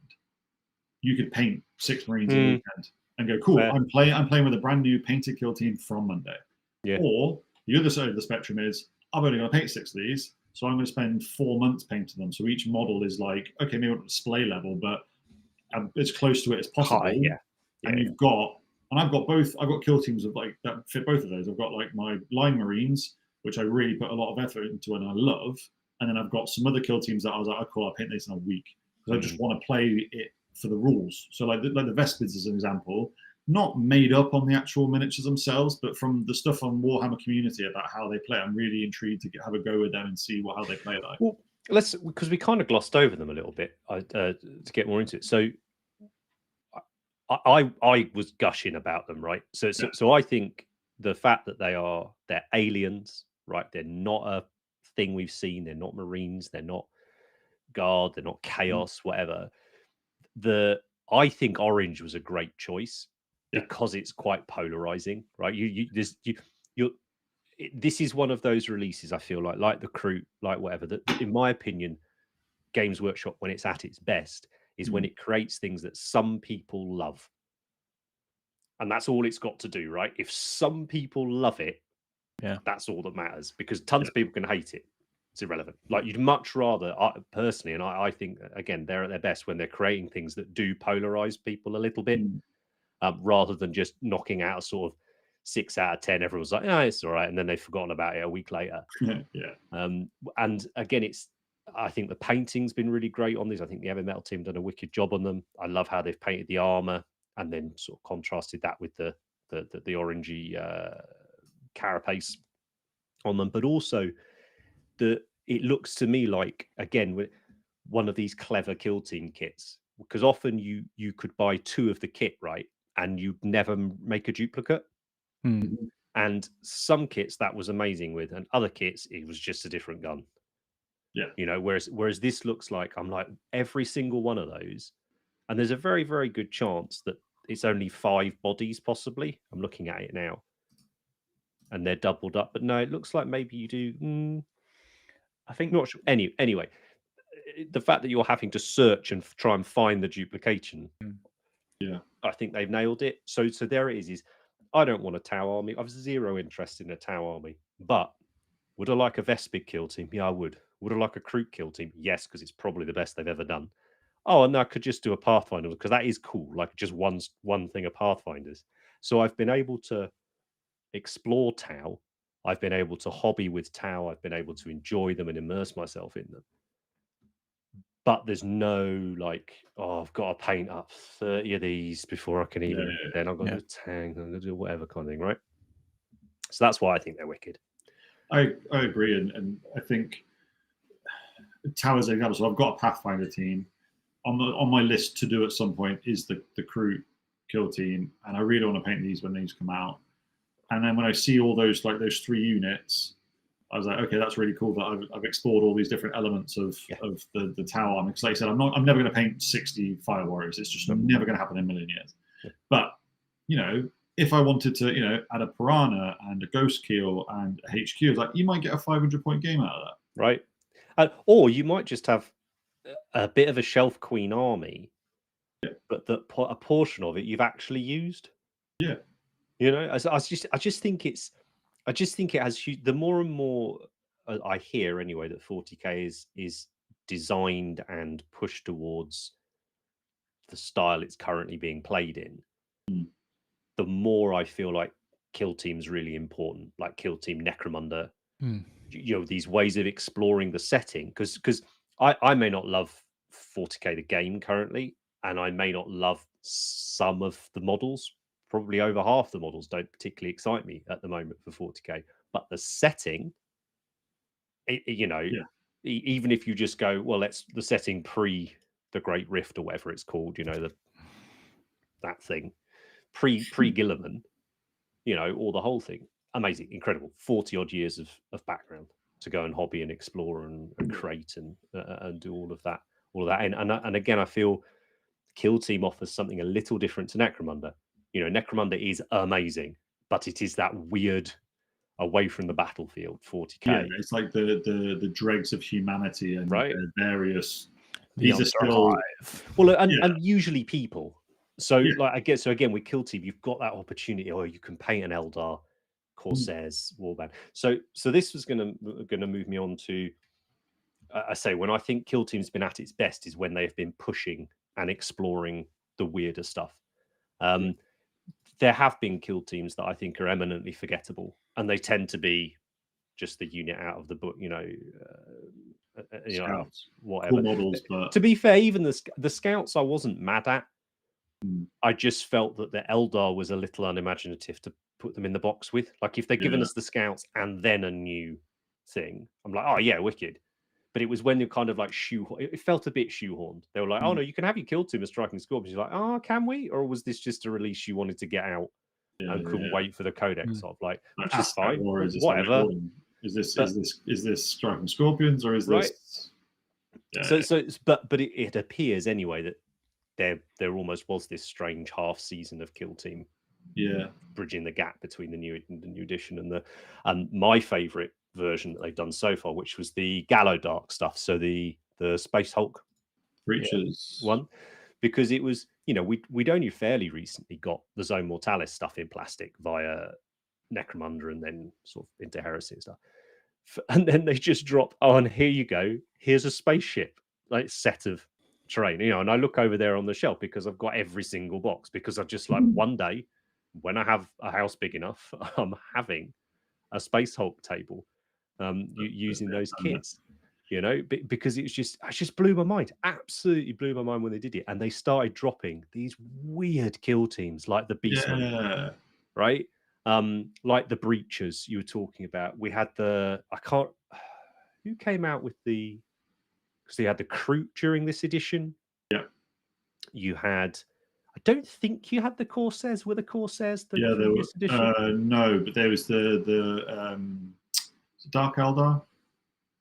you could paint 6 Marines a weekend and go, cool, I'm playing with a brand new painted kill team from Monday. Yeah. Or the other side of the spectrum is, I'm only going to paint 6 of these, so I'm going to spend 4 months painting them. So each model is like, okay, maybe not display level, but as close to it as possible. And you've got, and I've got both. I've got kill teams of like that fit both of those. I've got like my line Marines, which I really put a lot of effort into and I love, and then I've got some other kill teams that I was like, I'll paint this in a week because I just want to play it for the rules. So like the Vespids as an example, not made up on the actual miniatures themselves, but from the stuff on Warhammer Community about how they play, I'm really intrigued to have a go with them and see how they play like. Well, because we kind of glossed over them a little bit to get more into it. So I was gushing about them, right? So I think the fact that they're aliens, right? They're not a thing we've seen. They're not Marines. They're not Guard. They're not Chaos. Whatever. I think orange was a great choice because it's quite polarizing, right? This is one of those releases I feel like the Crew, like whatever. That in my opinion, Games Workshop when it's at its best is when it creates things that some people love. and that's all it's got to do, right? If some people love it, that's all that matters, because tons of people can hate it. It's irrelevant. Like, you'd much rather, personally, and I think, again, they're at their best when they're creating things that do polarize people a little bit, rather than just knocking out a sort of 6 out of 10. Everyone's like, oh, it's all right, and then they've forgotten about it a week later. And again, I think the painting's been really great on this. I think the Heavy Metal team done a wicked job on them. I love how they've painted the armor and then sort of contrasted that with the orangey carapace on them. But also, it looks to me like, again, one of these clever kill team kits, because often you could buy 2 of the kit, right, and you'd never make a duplicate. And some kits that was amazing with, and other kits it was just a different gun. You know, whereas this looks like, I'm like, every single one of those, and there's a very, very good chance that it's only 5 bodies possibly. I'm looking at it now, and they're doubled up, but no, it looks like maybe you do. I think not sure. Anyway, the fact that you're having to search and try and find the duplication, I think they've nailed it. So there it is. I don't want a Tau army. I've zero interest in a Tau army, but would I like a Vespid kill team? Yeah, I would. Would I like a Kroot kill team? Yes, because it's probably the best they've ever done. Oh, and I could just do a Pathfinder, because that is cool. Like, just one thing of Pathfinders. So I've been able to explore Tau. I've been able to hobby with Tau. I've been able to enjoy them and immerse myself in them. But there's no like, oh, I've got to paint up 30 of these before I can even. Then I've got to do a tank. I'm going to do whatever kind of thing, right? So that's why I think they're wicked. I agree, and I think Tau is an example. So I've got a Pathfinder team on my list to do at some point is the Kroot kill team, and I really want to paint these when these come out. And then when I see all those 3 units, I was like, okay, that's really cool that I've explored all these different elements of the Tau army. Because like I said, I'm never going to paint 60 Fire Warriors. It's just never going to happen in a million years. But you know, if I wanted to, you know, add a Piranha and a Ghost Keel and a HQ, it's like, you might get a 500-point game out of that. Right. Or you might just have a bit of a Shelf Queen army, but a portion of it you've actually used. Yeah. You know, I just think it has, the more and more I hear anyway that 40k is designed and pushed towards the style it's currently being played in, the more I feel like kill team's really important, like kill team Necromunda. You know, these ways of exploring the setting, because I may not love 40k the game currently, and I may not love some of the models. Probably over half the models don't particularly excite me at the moment for 40k, but the setting, you know, even if you just go, well, let's the setting pre the Great Rift or whatever it's called, you know, that thing pre Gilliman, you know, or the whole thing, amazing, incredible, 40 odd years of background to go and hobby and explore and create and do all of that. And again, I feel Kill Team offers something a little different to Necromunda. You know, Necromunda is amazing, but it is that weird away from the battlefield 40k. Yeah, it's like the dregs of humanity and various. These are still and usually people. So like I guess so again with Kill Team, you've got that opportunity, or you can paint an Eldar, Corsairs, Warband. So this was gonna move me on to I say, when I think Kill Team's been at its best is when they've been pushing and exploring the weirder stuff. There have been Kill Teams that I think are eminently forgettable, and they tend to be just the unit out of the book, you know, Scouts, whatever. cool models, but to be fair, even the Scouts I wasn't mad at. I just felt that the Eldar was a little unimaginative to put them in the box with. Like, if they're giving us the Scouts and then a new thing, I'm like, oh yeah, wicked. But it was when they're kind of like it felt a bit shoehorned. They were like, oh no, you can have your Kill Team as Striking Scorpions. You're like, oh, can we? Or was this just a release you wanted to get out and couldn't wait for the Codex of? Like, which is fine. Whatever. Is this Striking Scorpions, or is this? But it appears anyway that there almost was this strange half season of Kill Team, bridging the gap between the new edition and my favorite version that they've done so far, which was the Gallo Dark stuff. So the Space Hulk Breaches one, because it was you know, we'd only fairly recently got the Zone Mortalis stuff in plastic via Necromunda and then sort of into Heresy and stuff. And then they just drop, oh, and here you go. Here's a spaceship, like set of terrain, you know. And I look over there on the shelf because I've got every single box, because I just like one day when I have a house big enough, I'm having a Space Hulk table using those kits, you know, because it just blew my mind. Absolutely blew my mind when they did it. And they started dropping these weird kill teams like the Beastmen, right? Like the Breachers you were talking about. We had who came out with because they had the Kroot during this edition. Yeah. You had, I don't think you had the Corsairs. Were the Corsairs the previous edition? No, but there was the Dark Eldar.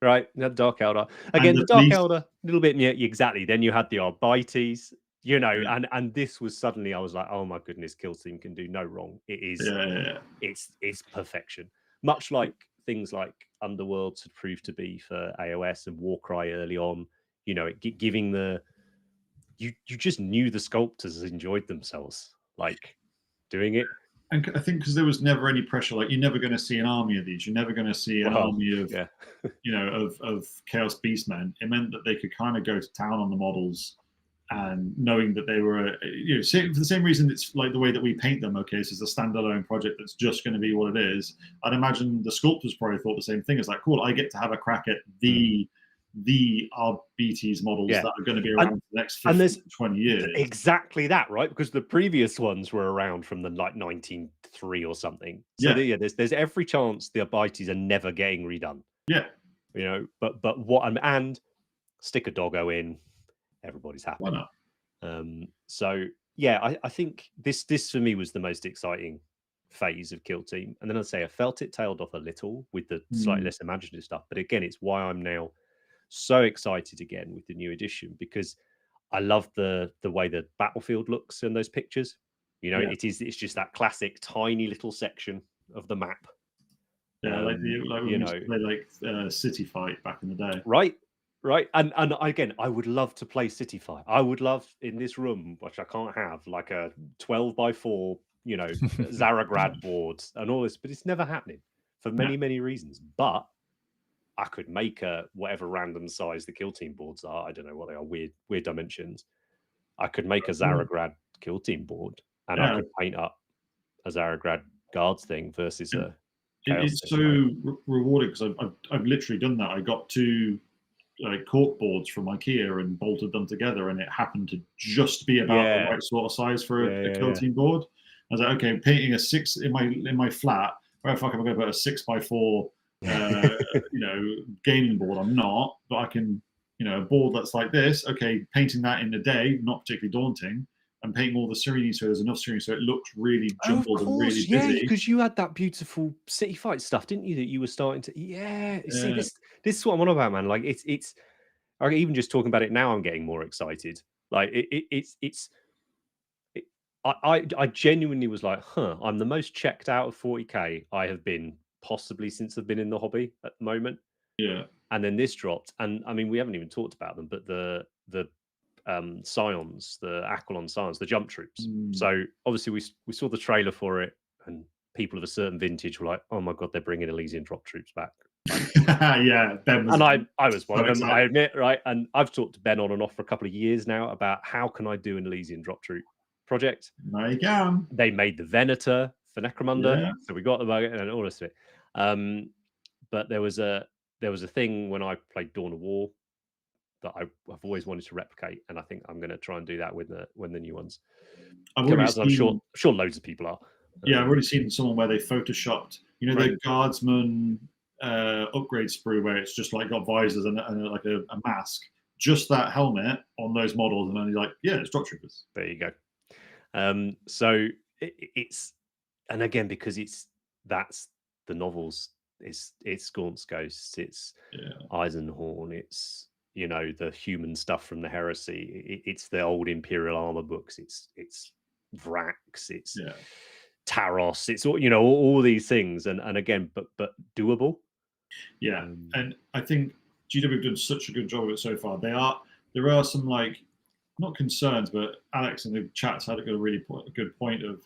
Right, the Dark Eldar. Again, the Dark Eldar, a little bit, yeah, exactly. Then you had the Arbites, you know, and this was suddenly, I was like, oh my goodness, Kill Team can do no wrong. It is, it's perfection. Much like things like Underworlds had proved to be for AOS and Warcry early on, you know, giving you just knew the sculptors enjoyed themselves, like doing it. And I think because there was never any pressure, like you're never going to see an army of these. You're never going to see an army of, you know, of Chaos Beastmen. It meant that they could kind of go to town on the models, and knowing that they were, you know, for the same reason it's like the way that we paint them. Okay, this is a standalone project that's just going to be what it is. I'd imagine the sculptors probably thought the same thing. It's like, cool, I get to have a crack at the RBT's models that are going to be around for the next 20 years. Exactly that, right? Because the previous ones were around from the like 1903 or something. So there's every chance the Arbites are never getting redone. Yeah. You know, but what and stick a doggo in, everybody's happy. Why not? So yeah, I think this for me was the most exciting phase of Kill Team. And then I'd say I felt it tailed off a little with the slightly less imaginative stuff. But again, it's why I'm now so excited again with the new edition, because I love the way the battlefield looks in those pictures. You know, it's just that classic tiny little section of the map. Yeah, like we used to play like City Fight back in the day. Right. And again, I would love to play City Fight. I would love in this room, which I can't have, like a 12x4, you know, Zaragrad board and all this, but it's never happening for many reasons. But I could make whatever random size the Kill Team boards are. I don't know what they are, weird dimensions. I could make a Zaragrad Kill Team board, and I could paint up a Zaragrad Guards thing versus a. It's so rewarding because I've literally done that. I got two cork boards from IKEA and bolted them together, and it happened to just be about the right sort of size for a Kill Team board. I was like, okay, painting a 6 in my flat. Where the fuck am I going to put a 6x4? You know, gaming board? I'm not, but I can, you know, a board that's like this. Okay, painting that in a day, not particularly daunting, and painting all the Serenity so there's enough Serenity so it looks really jumbled and really busy. Yeah, because you had that beautiful City Fight stuff, didn't you? That you were starting to, see, this is what I'm on about, man. Like it's. Even just talking about it now, I'm getting more excited. Like I genuinely was like, I'm the most checked out of 40k I have been possibly since I've been in the hobby at the moment. Yeah. And then this dropped, and I mean, we haven't even talked about them, but the Scions, the Aquilon Scions, the jump troops. So obviously we saw the trailer for it, and people of a certain vintage were like, oh my god, they're bringing Elysian drop troops back. Yeah, Ben was, and I was one of them, I admit, right? And I've talked to Ben on and off for a couple of years now about how can I do an Elysian drop troop project. Now you can. They made the Venator for Necromunda, so we got the bug and all this bit. But there was a thing when I played Dawn of War that I've always wanted to replicate, and I think I'm going to try and do that when the new ones come out. I'm sure loads of people are. Yeah, I've already seen someone where they photoshopped, you know, the Guardsman upgrade sprue where it's just like got visors and like a mask, just that helmet on those models, and then you're like, yeah, it's drop troopers. There you go. So it's, and again, because that's the novels, it's Gaunt's Ghosts, it's Eisenhorn, it's, you know, the human stuff from the Heresy, it's the old Imperial armor books, it's Vrax, it's Taros, it's all, you know, all these things, and again, but doable. Yeah, and I think GW have done such a good job of it so far. There are some like not concerns, but Alex in the chat's had a good point of,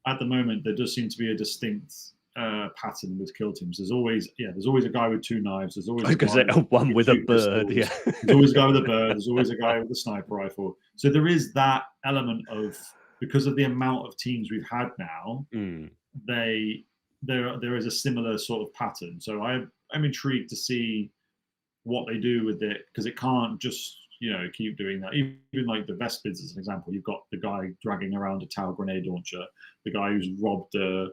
at the moment there does seem to be a distinct pattern with kill teams. There's always a guy with 2 knives. There's always one with a bird. Pistols. Yeah, there's always a guy with a bird. There's always a guy with a sniper rifle. So there is that element of, because of the amount of teams we've had now, there is a similar sort of pattern. So I'm intrigued to see what they do with it, because it can't just keep doing that. Even like the Vespids as an example, you've got the guy dragging around a Tau grenade launcher, the guy who's robbed a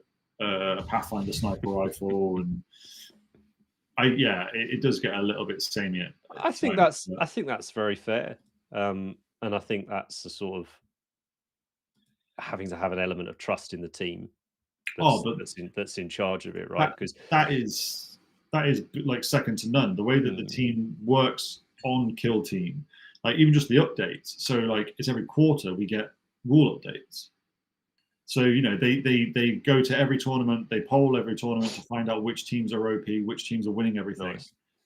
Pathfinder sniper rifle, and it does get a little bit samey. I think that's very fair, and I think that's the sort of having to have an element of trust in the team that's in charge of it, right? Because that is like second to none. The way that the team works on Kill Team, like even just the updates. So like it's every quarter we get rule updates. So they go to every tournament, they poll every tournament to find out which teams are OP, which teams are winning everything,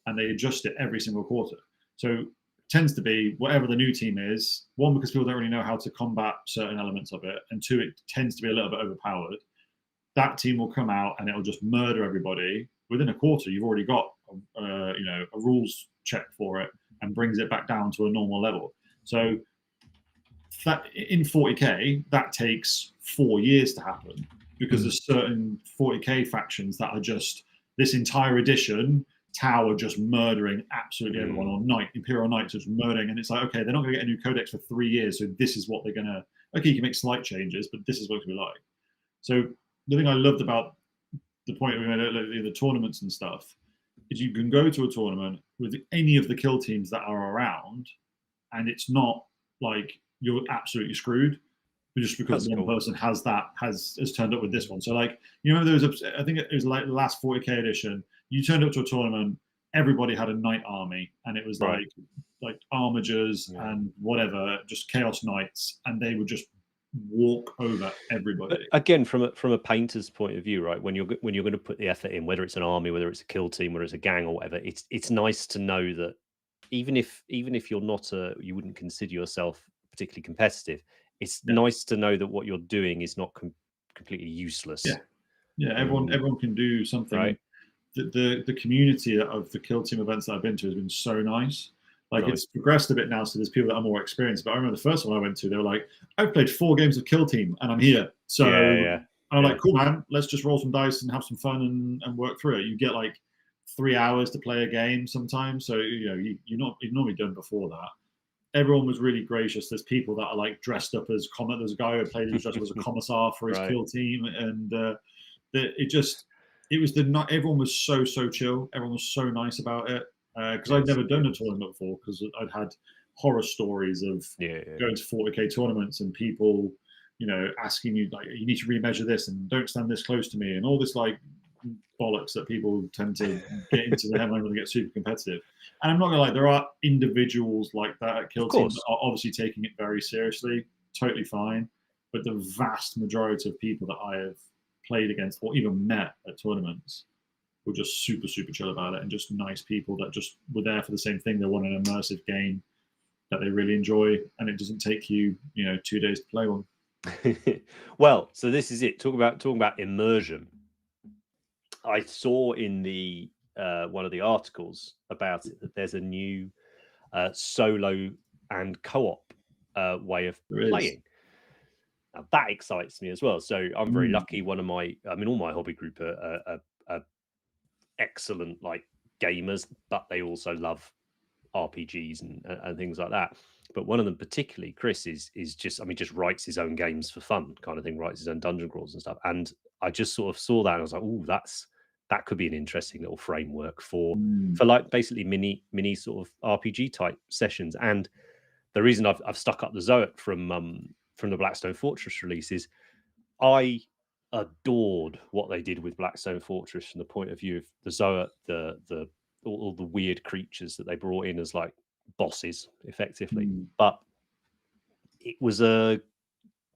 and they adjust it every single quarter. So it tends to be whatever the new team is. One, because people don't really know how to combat certain elements of it, and two, it tends to be a little bit overpowered. That team will come out and it'll just murder everybody. Within a quarter, you've already got a rules check for it, and brings it back down to a normal level. So that in 40k, that takes 4 years to happen, because there's certain 40k factions that are just, this entire edition, Tau are just murdering absolutely everyone, or Imperial Knights just murdering, and it's like, okay, they're not going to get a new codex for 3 years, so this is what they're going to, okay, you can make slight changes, but this is what it's going to be like. So the thing I loved about the point we made earlier, the tournaments and stuff, is you can go to a tournament with any of the kill teams that are around, and it's not like you're absolutely screwed just because one person has turned up with this one. So like, there was I think it was like the last 40k edition, you turned up to a tournament, everybody had a knight army, and it was like armigers and whatever, just chaos knights, and they would just walk over everybody. But again, from a painter's point of view, right? When you're going to put the effort in, whether it's an army, whether it's a kill team, whether it's a gang or whatever, it's nice to know that even if you're not you wouldn't consider yourself particularly competitive, it's nice to know that what you're doing is not completely useless. Everyone can do something. Right. The community of the kill team events that I've been to has been so nice. Like it's progressed a bit now, so there's people that are more experienced. But I remember the first one I went to, they were like, "I've played 4 games of Kill Team, and I'm here." So I'm like, "Cool, man. Let's just roll some dice and have some fun and work through it." You get like 3 hours to play a game sometimes, so you're normally done before that. Everyone was really gracious. There's people that are like dressed up as there's a guy who played dressed up as a commissar for his kill team, and everyone was so chill. Everyone was so nice about it. Because I'd never done a tournament before, because I'd had horror stories of going to 40k tournaments and people, asking you like, you need to remeasure this and don't stand this close to me, and all this like bollocks that people tend to get into the headline when they get super competitive. And I'm not gonna lie, there are individuals like that at Kill Team that are obviously taking it very seriously, totally fine. But the vast majority of people that I have played against or even met at tournaments were just super chill about it, and just nice people that just were there for the same thing. They want an immersive game that they really enjoy, and it doesn't take you 2 days to play one. Well, so this is it. Talking about immersion. I saw in the one of the articles about it that there's a new solo and co-op way of playing. Now, that excites me as well. So I'm very lucky. All my hobby group are excellent like gamers, but they also love RPGs and things like that. But one of them particularly, Chris, is just writes his own games for fun, kind of thing, writes his own dungeon crawls and stuff. And I just sort of saw that and I was like, oh, that could be an interesting little framework for like basically mini sort of RPG type sessions. And the reason I've stuck up the Zoet from the Blackstone Fortress release is I adored what they did with Blackstone Fortress from the point of view of the Zoet, all the weird creatures that they brought in as like bosses, effectively. But it was a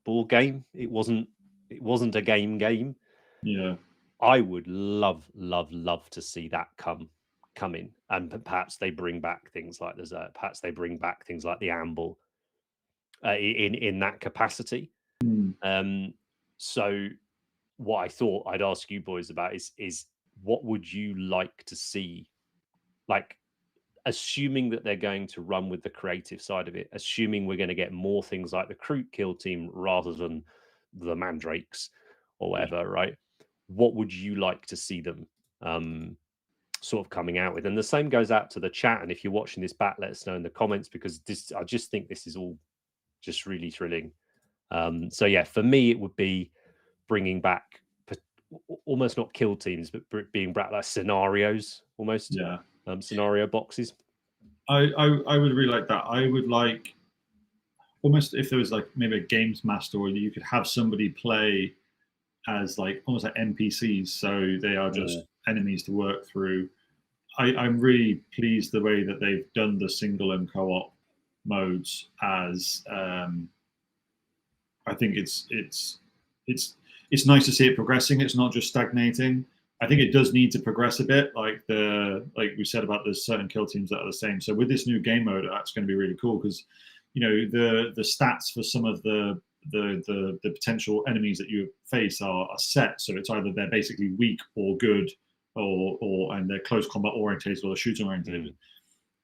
board game. It wasn't a game. Yeah, I would love to see that come in, and perhaps they bring back things like the Zoet. Perhaps they bring back things like the Amble. in that capacity. So what I thought I'd ask you boys about is what would you like to see, like, assuming that they're going to run with the creative side of it, assuming we're going to get more things like the Crew Kill Team rather than the Mandrakes or whatever, right? What would you like to see them sort of coming out with? And the same goes out to the chat. And if you're watching this back, let us know in the comments, because I just think this is all just really thrilling. So yeah, for me, it would be bringing back almost not kill teams, but being back like scenarios almost. Yeah. Scenario boxes. I would really like that. I would like almost if there was like maybe a games master where you could have somebody play as like almost like NPCs, so they are just enemies to work through. I'm really pleased the way that they've done the single and co-op modes. As I think it's nice to see it progressing. It's not just stagnating. I think it does need to progress a bit, like we said about there's certain kill teams that are the same. So with this new game mode, that's going to be really cool, because the stats for some of the potential enemies that you face are set. So it's either they're basically weak or good, or and they're close combat orientated or they're shooting orientated.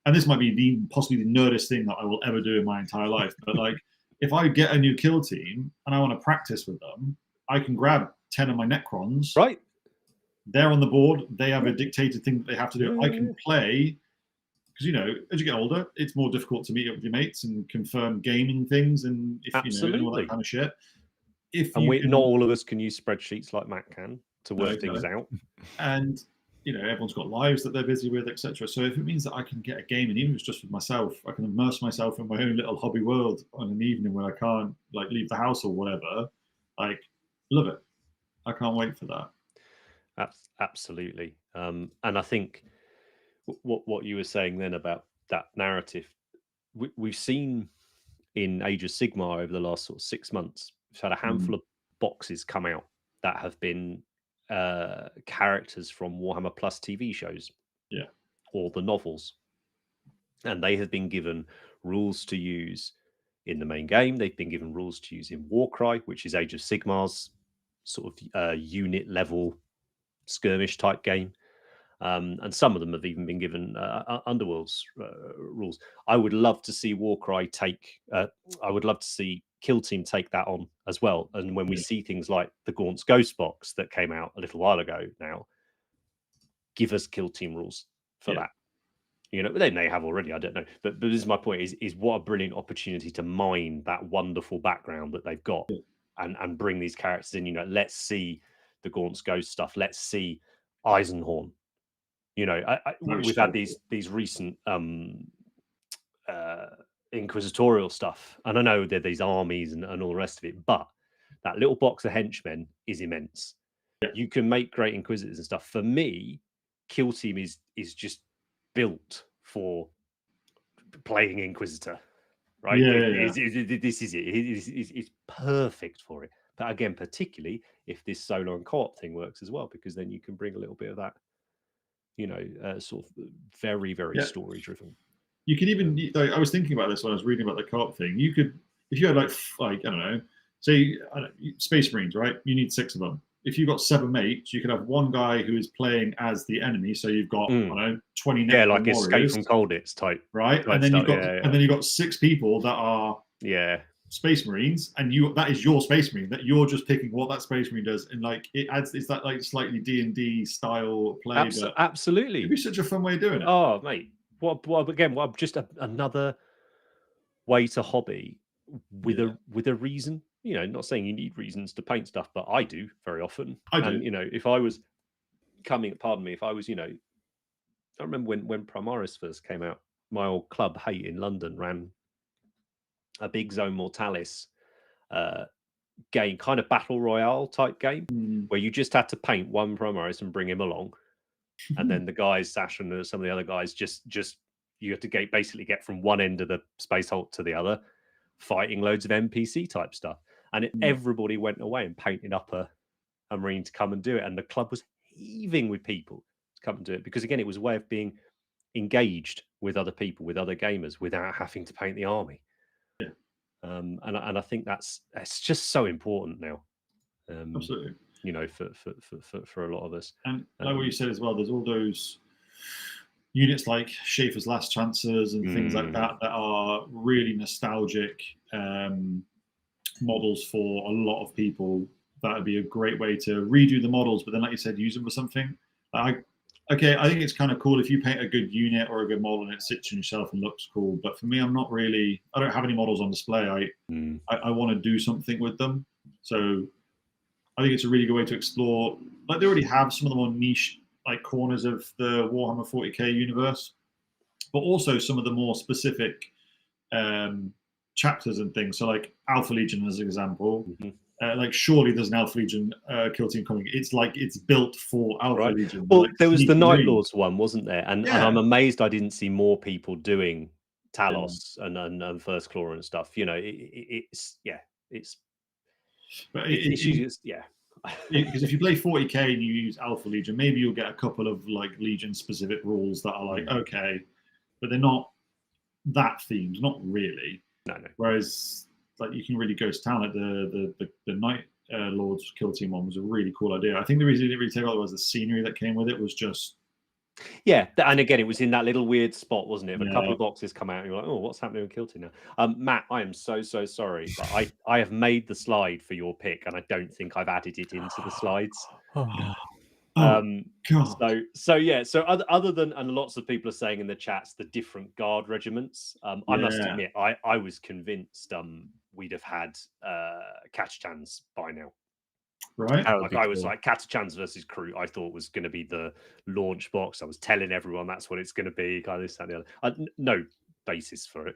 And this might be possibly the nerdest thing that I will ever do in my entire life. But like, if I get a new kill team and I want to practice with them, I can grab 10 of my Necrons. Right. They're on the board. They have a dictated thing that they have to do. I can play, because as you get older, it's more difficult to meet up with your mates and confirm gaming things, and if and all that kind of shit. Not all of us can use spreadsheets like Matt can to work things out. And everyone's got lives that they're busy with, etc. So if it means that I can get a game, and even if it's just with myself, I can immerse myself in my own little hobby world on an evening when I can't like leave the house or whatever, like, love it. I can't wait for that. Absolutely. And I think what you were saying then about that narrative, we've seen in Age of Sigmar over the last sort of 6 months, we've had a handful of boxes come out that have been characters from Warhammer Plus TV shows, or the novels, and they have been given rules to use in the main game. They've been given rules to use in Warcry, which is Age of Sigmar's sort of unit level skirmish type game, and some of them have even been given Underworld's rules. I would love to see Warcry take. I would love to see Kill Team take that on as well. And when we see things like the Gaunt's Ghost Box that came out a little while ago, now give us Kill Team rules for that. They may have already. I don't know, but this is my point: is what a brilliant opportunity to mine that wonderful background that they've got, and bring these characters in. Let's see the Gaunt's Ghost stuff. Let's see Eisenhorn. We've had these recent inquisitorial stuff, and I know that these armies and all the rest of it, but that little box of henchmen is immense. You can make great inquisitors and stuff. For me, Kill Team is just built for playing Inquisitor, right? This is it. It's perfect for it. But again, particularly if this solo and co-op thing works as well, because then you can bring a little bit of that, sort of very, very story driven. You could even, I was thinking about this when I was reading about the co-op thing. You could, if you had like I don't know, say Space Marines, right? You need 6 of them. If you've got 7 mates, you could have one guy who is playing as the enemy. So you've got 20 Necron like warriors, Escape from Cultists type, right? And then you've got 6 people that are Space Marines, and that is your Space Marine, that you're just picking what that Space Marine does, and like it's that like slightly D&D style play. Absolutely, it'd be such a fun way of doing it. Oh mate, what just another way to hobby with a reason. Not saying you need reasons to paint stuff, but I do very often. And if I was if I was, I remember when Primaris first came out, my old club Hate in London ran a big Zone Mortalis game, kind of battle royale type game, where you just had to paint one Primaris and bring him along, and then the guys, Sash and some of the other guys, just you have to basically get from one end of the space halt to the other, fighting loads of NPC type stuff. And everybody went away and painted up a Marine to come and do it. And the club was heaving with people to come and do it, because again, it was a way of being engaged with other people, with other gamers, without having to paint the army. and I think it's just so important now. Absolutely. You know, for a lot of us. And like what you said as well, there's all those units like Schaefer's Last Chances and things like that are really nostalgic models for a lot of people. That would be a great way to redo the models, but then, like you said, use them for something. I think it's kind of cool if you paint a good unit or a good model and it sits on yourself and looks cool. But for me, I don't have any models on display. I want to do something with them. So I think it's a really good way to explore. Like, they already have some of the more niche like corners of the Warhammer 40k universe, but also some of the more specific chapters and things. So like Alpha Legion as an example. Like, surely there's an Alpha Legion kill team coming. It's like it's built for Alpha Legion. Well, like, there was the Night Lords one, wasn't there? And I'm amazed I didn't see more people doing Talos and First Claw and stuff. You know, it's because if you play 40k and you use Alpha Legion, maybe you'll get a couple of like Legion specific rules that are like okay, but they're not that themed, not really. No. Whereas like you can really go to town. Like the Night Lords kill team one was a really cool idea. I think the reason it didn't really take off was the scenery that came with it was just. Yeah, and again, it was in that little weird spot, wasn't it? If a couple of boxes come out, and you're like, "Oh, what's happening with Kill Team now?" Matt, I am so sorry, but I have made the slide for your pick, and I don't think I've added it into the slides. Oh no. God. So other than, and lots of people are saying in the chats, the different guard regiments. I must admit, I was convinced we'd have had Catchups by now. Right. Like, I was like, Catchups versus Crew, I thought was going to be the launch box. I was telling everyone that's what it's going to be. Kind of this, that, and the other. No basis for it.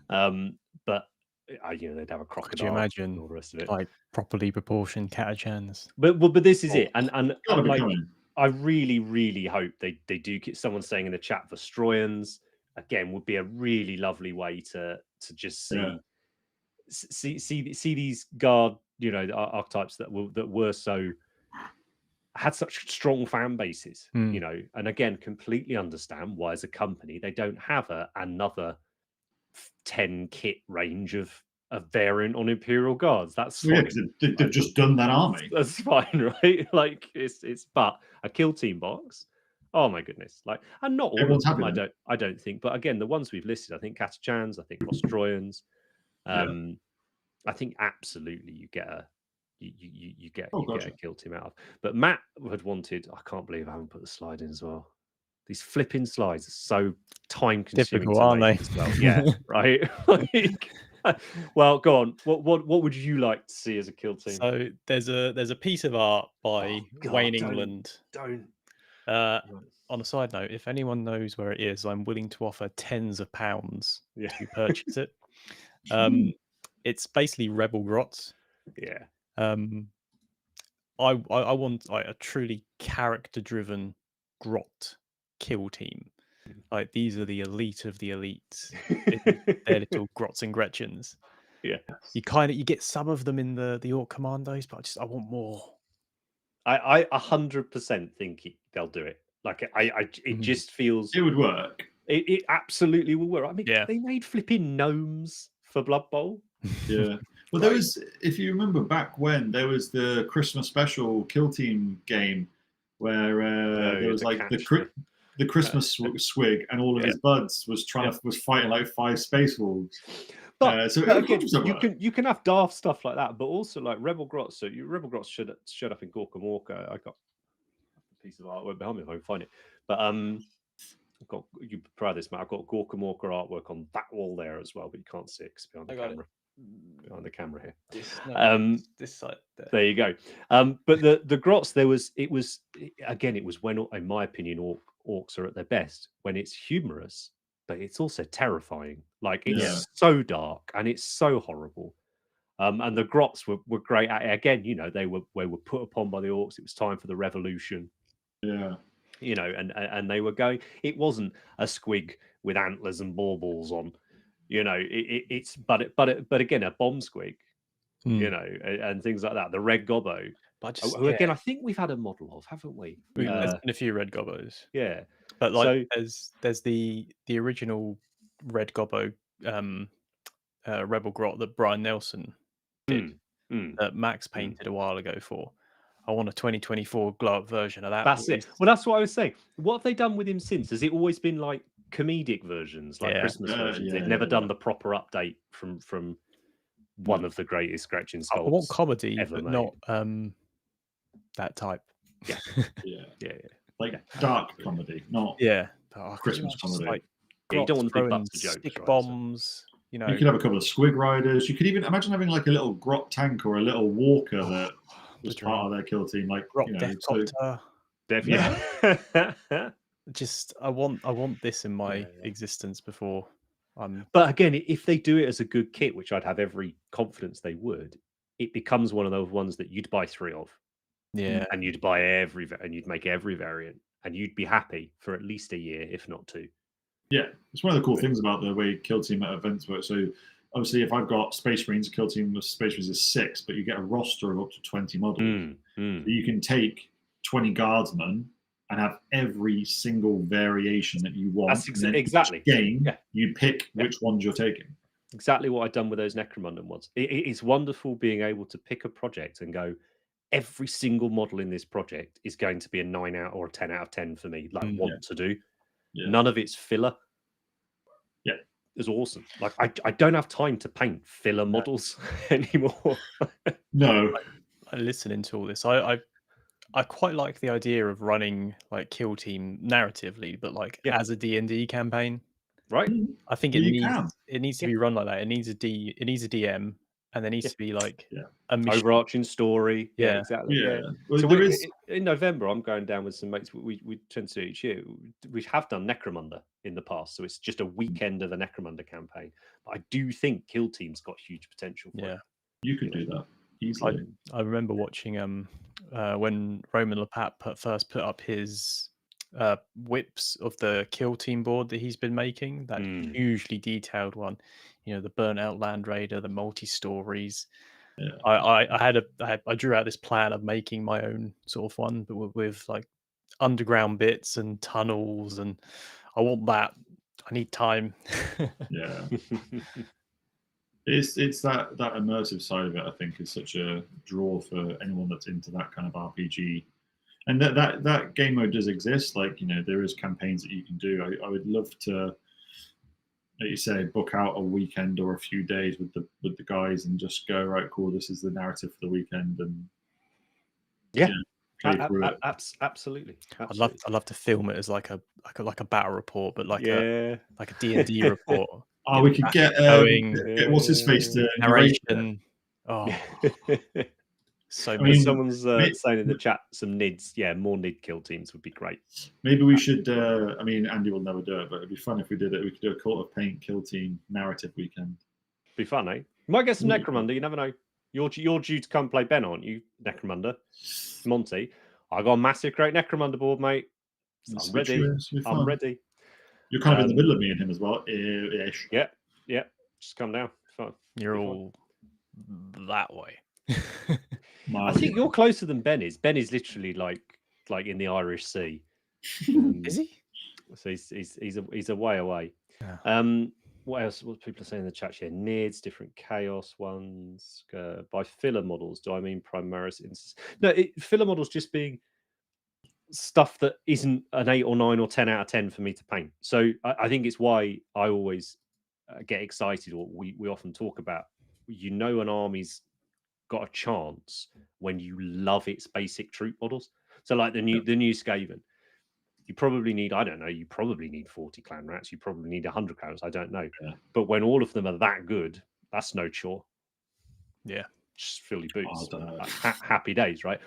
But they'd have a crocodile. Could you imagine and all the rest of it, like properly proportioned Catchups? But this is it, and like, coming. I really hope they do get. Someone saying in the chat, Vestroyans again would be a really lovely way to just see these guard, archetypes that were so had such strong fan bases, and again, completely understand why as a company they don't have another 10 kit range of variant on Imperial Guards. That's fine. They've just done that army. That's fine, right? Like it's but a kill team box. Oh my goodness! Like, and not all of them. I don't think, but again, the ones we've listed, I think Catchups, I think Vestroyans. I think absolutely you get a kill team out of. But Matt had wanted. I can't believe I haven't put the slide in as well. These flipping slides are so time consuming. Difficult, aren't they? As well. Yeah, right. Well, go on. What would you like to see as a kill team? So there's a piece of art by Wayne England. Don't. On a side note, if anyone knows where it is, I'm willing to offer tens of pounds to purchase it. It's basically Rebel Grots. Yeah. I want like a truly character-driven Grot kill team. Like, these are the elite of the elites. They're little Grots and Gretchens. Yeah. You get some of them in the Orc Commandos, but I want more. I 100% think they'll do it. Like, it just feels it would work. It absolutely will work. I mean, they made flipping gnomes for Blood Bowl. Yeah. Well, there was, if you remember back when, there was the Christmas special kill team game where there was like the Christmas swig, and all of his buds was fighting like 5 space wolves. But again, you can have daft stuff like that, but also like Rebel Grots. So Rebel Grots showed up in Gorka Walker. I got a piece of artwork behind me if I can find it. But I've got, you proud this, Matt. I've got Gorka Walker artwork on that wall there as well, but you can't see it because behind the camera. Behind the camera here. This side there you go. But the Grots, it was when, in my opinion, orcs are at their best, when it's humorous, but it's also terrifying. Like, it's so dark and it's so horrible. And the Grots were great at it. Again, they were put upon by the orcs. It was time for the revolution. Yeah. And they were going. It wasn't a squig with antlers and baubles on. But again, a bomb squig, and things like that. The red gobbo, again, I think we've had a model of, haven't we? There's been a few red gobbos. Yeah, but like, there's the original red gobbo Rebel Grot that Brian Nelson did, that Max painted a while ago for. I want a 2024 glow up version of that. That's it. Well, that's what I was saying. What have they done with him since? Has it always been like comedic versions, like Christmas versions? They've never done the proper update from one of the greatest scratching sculpts. I want comedy, ever but made. not that type. Yeah. Like dark comedy, not Christmas comedy. Like, you don't want the big bucks of jokes, stick right? bombs. You know, you could have a couple of squig riders. You could even imagine having like a little grot tank or a little walker that was part of their kill team, like Grot Deathcopter. Just I want this in my existence before. But again, if they do it as a good kit, which I'd have every confidence they would, it becomes one of those ones that you'd buy 3 of. Yeah, and you'd buy and you'd make every variant, and you'd be happy for at least a year, if not 2. Yeah, it's one of the cool things about the way kill team at events work. So obviously, if I've got Space Marines, kill team with Space Marines is 6, but you get a roster of up to 20 models. So you can take 20 guardsmen and have every single variation that you want. That's exactly game. You pick which ones you're taking. Exactly what I've done with those Necromunda ones. It's wonderful being able to pick a project and go, every single model in this project is going to be a 9 out or a 10 out of 10 for me. Like what to do. None of it's filler. Yeah, it's awesome. Like I don't have time to paint filler models anymore. No, I listening to all this. I quite like the idea of running like kill team narratively, but like as a D&D campaign. Right. I think it needs to be run like that. It needs a DM, and there needs to be like a mission. Overarching story. Yeah, exactly. Yeah. Well, so in November, I'm going down with some mates. We tend to do each year. We have done Necromunda in the past, so it's just a weekend of a Necromunda campaign. But I do think kill team's got huge potential for it. You could do that easily. I remember watching when Roman Lepat first put up his whips of the kill team board that he's been making, that hugely detailed one, the burnt out Land Raider, the multi-stories. I drew out this plan of making my own sort of one, but with like underground bits and tunnels, and I want that. I need time. It's that immersive side of it, I think, is such a draw for anyone that's into that kind of RPG. And that game mode does exist. Like, there is campaigns that you can do. I would love to, like you say, book out a weekend or a few days with the guys and just go, right, cool, this is the narrative for the weekend, and absolutely. I'd love to film it as like a battle report, but like a D&D report. Oh, we could get what's his face to narration. Oh, so someone's saying in the chat some NIDs. Yeah, more NID kill teams would be great. Maybe we should. I mean, Andy will never do it, but it'd be fun if we did it. We could do a Cult of Paint kill team narrative weekend. Be fun, eh? You might get some Necromunda. You never know. You're due to come play Ben, aren't you, Necromunda? Monty, I got a massive great Necromunda board, mate. I'm ready. I'm ready. You're kind of in the middle of me and him as well. Ish. Yeah. Just come down. Fine. You're all that way. I think you're closer than Ben is. Ben is literally like in the Irish Sea. Is he? So he's a way away. Yeah. What else? What people are saying in the chat here? NIDs, different chaos ones. By filler models, do I mean Primaris? No, filler models just being stuff that isn't an 8 or 9 or 10 out of 10 for me to paint. So I think it's why I always get excited, or we often talk about, an army's got a chance when you love its basic troop models. So like the new Skaven, you probably need, I don't know, you probably need 40 clan rats, you probably need 100 clan rats, I don't know. But when all of them are that good, that's no chore. Yeah. Just fill your boots. Happy days, right?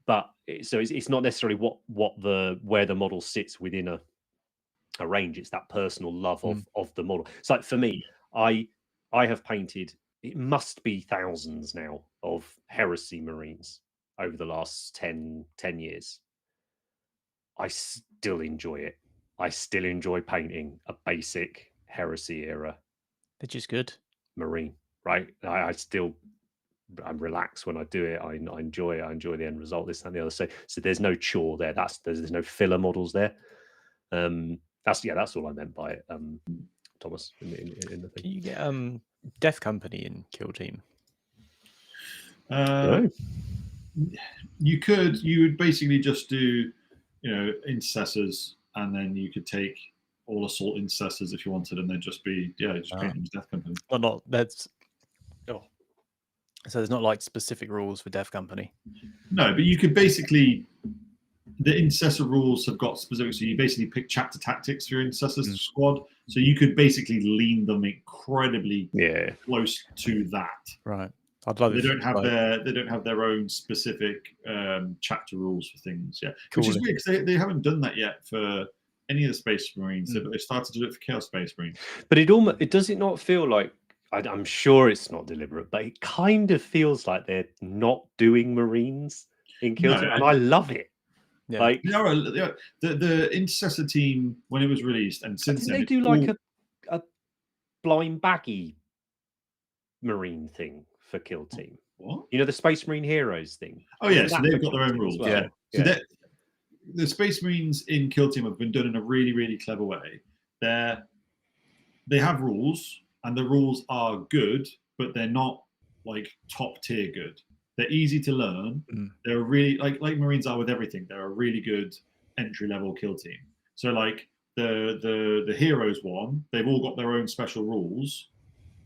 But so it's not necessarily where the model sits within a range. It's that personal love of the model. It's like for me, I have painted, it must be thousands now, of Heresy Marines over the last 10 years. I still enjoy it. I still enjoy painting a basic Heresy era. They're just good. Marine, right? I'm relaxed when I do it. I enjoy it. I enjoy the end result, this and the other. So there's no chore there. There's no filler models there. That's all I meant by it. Thomas, in the thing. Can you get Death Company in Kill Team? You would basically just do, intercessors, and then you could take all assault intercessors if you wanted, and they'd just be just paint them as Death Company. Not that's. Oh. So there's not like specific rules for Death Company. No, but you could basically, the intercessor rules have got specific. So you basically pick chapter tactics for your intercessor squad. So you could basically lean them incredibly close to that. Right. I'd love they don't have their own specific chapter rules for things. Yeah, which is weird because they haven't done that yet for any of the Space Marines, but they started to do it for Chaos Space Marines. But does it not feel like, I'm sure it's not deliberate, but it kind of feels like they're not doing Marines in Kill Team, and I love it. Yeah. Like the intercessor team when it was released, and since then they do like a blind baggy Marine thing for Kill Team. What? The Space Marine Heroes thing. Oh yeah, so they've got their own rules. Well. So the Space Marines in Kill Team have been done in a really, really clever way. They have rules, and the rules are good, but they're not like top tier good. They're easy to learn. They're really like Marines are with everything. They're a really good entry level Kill Team. So like the Heroes one, they've all got their own special rules,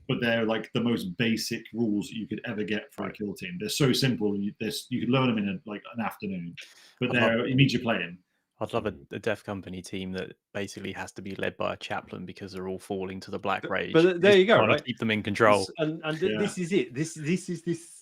but they're like the most basic rules that you could ever get for a Kill Team. They're so simple. You could learn them in an afternoon, but it means you're playing. I'd love a Death Company team that basically has to be led by a chaplain because they're all falling to the Black Rage. But there you go, right? Keep them in control. This is it. This is this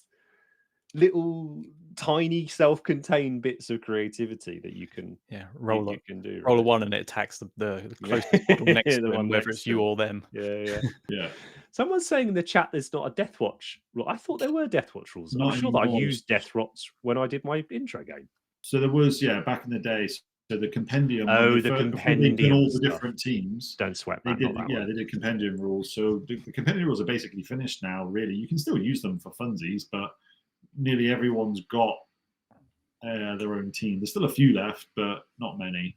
little tiny self-contained bits of creativity that you can roll a one and it attacks the closest model next to them, whether it's you or them. Yeah. Someone's saying in the chat there's not a Death Watch. I thought there were Death Watch rules. I'm sure that I used Death Watch when I did my intro game. So there was back in the day. So the compendium. Oh, the compendium. All the different teams. Don't sweat. They did compendium rules. So the compendium rules are basically finished now. Really, you can still use them for funsies, but nearly everyone's got their own team. There's still a few left, but not many.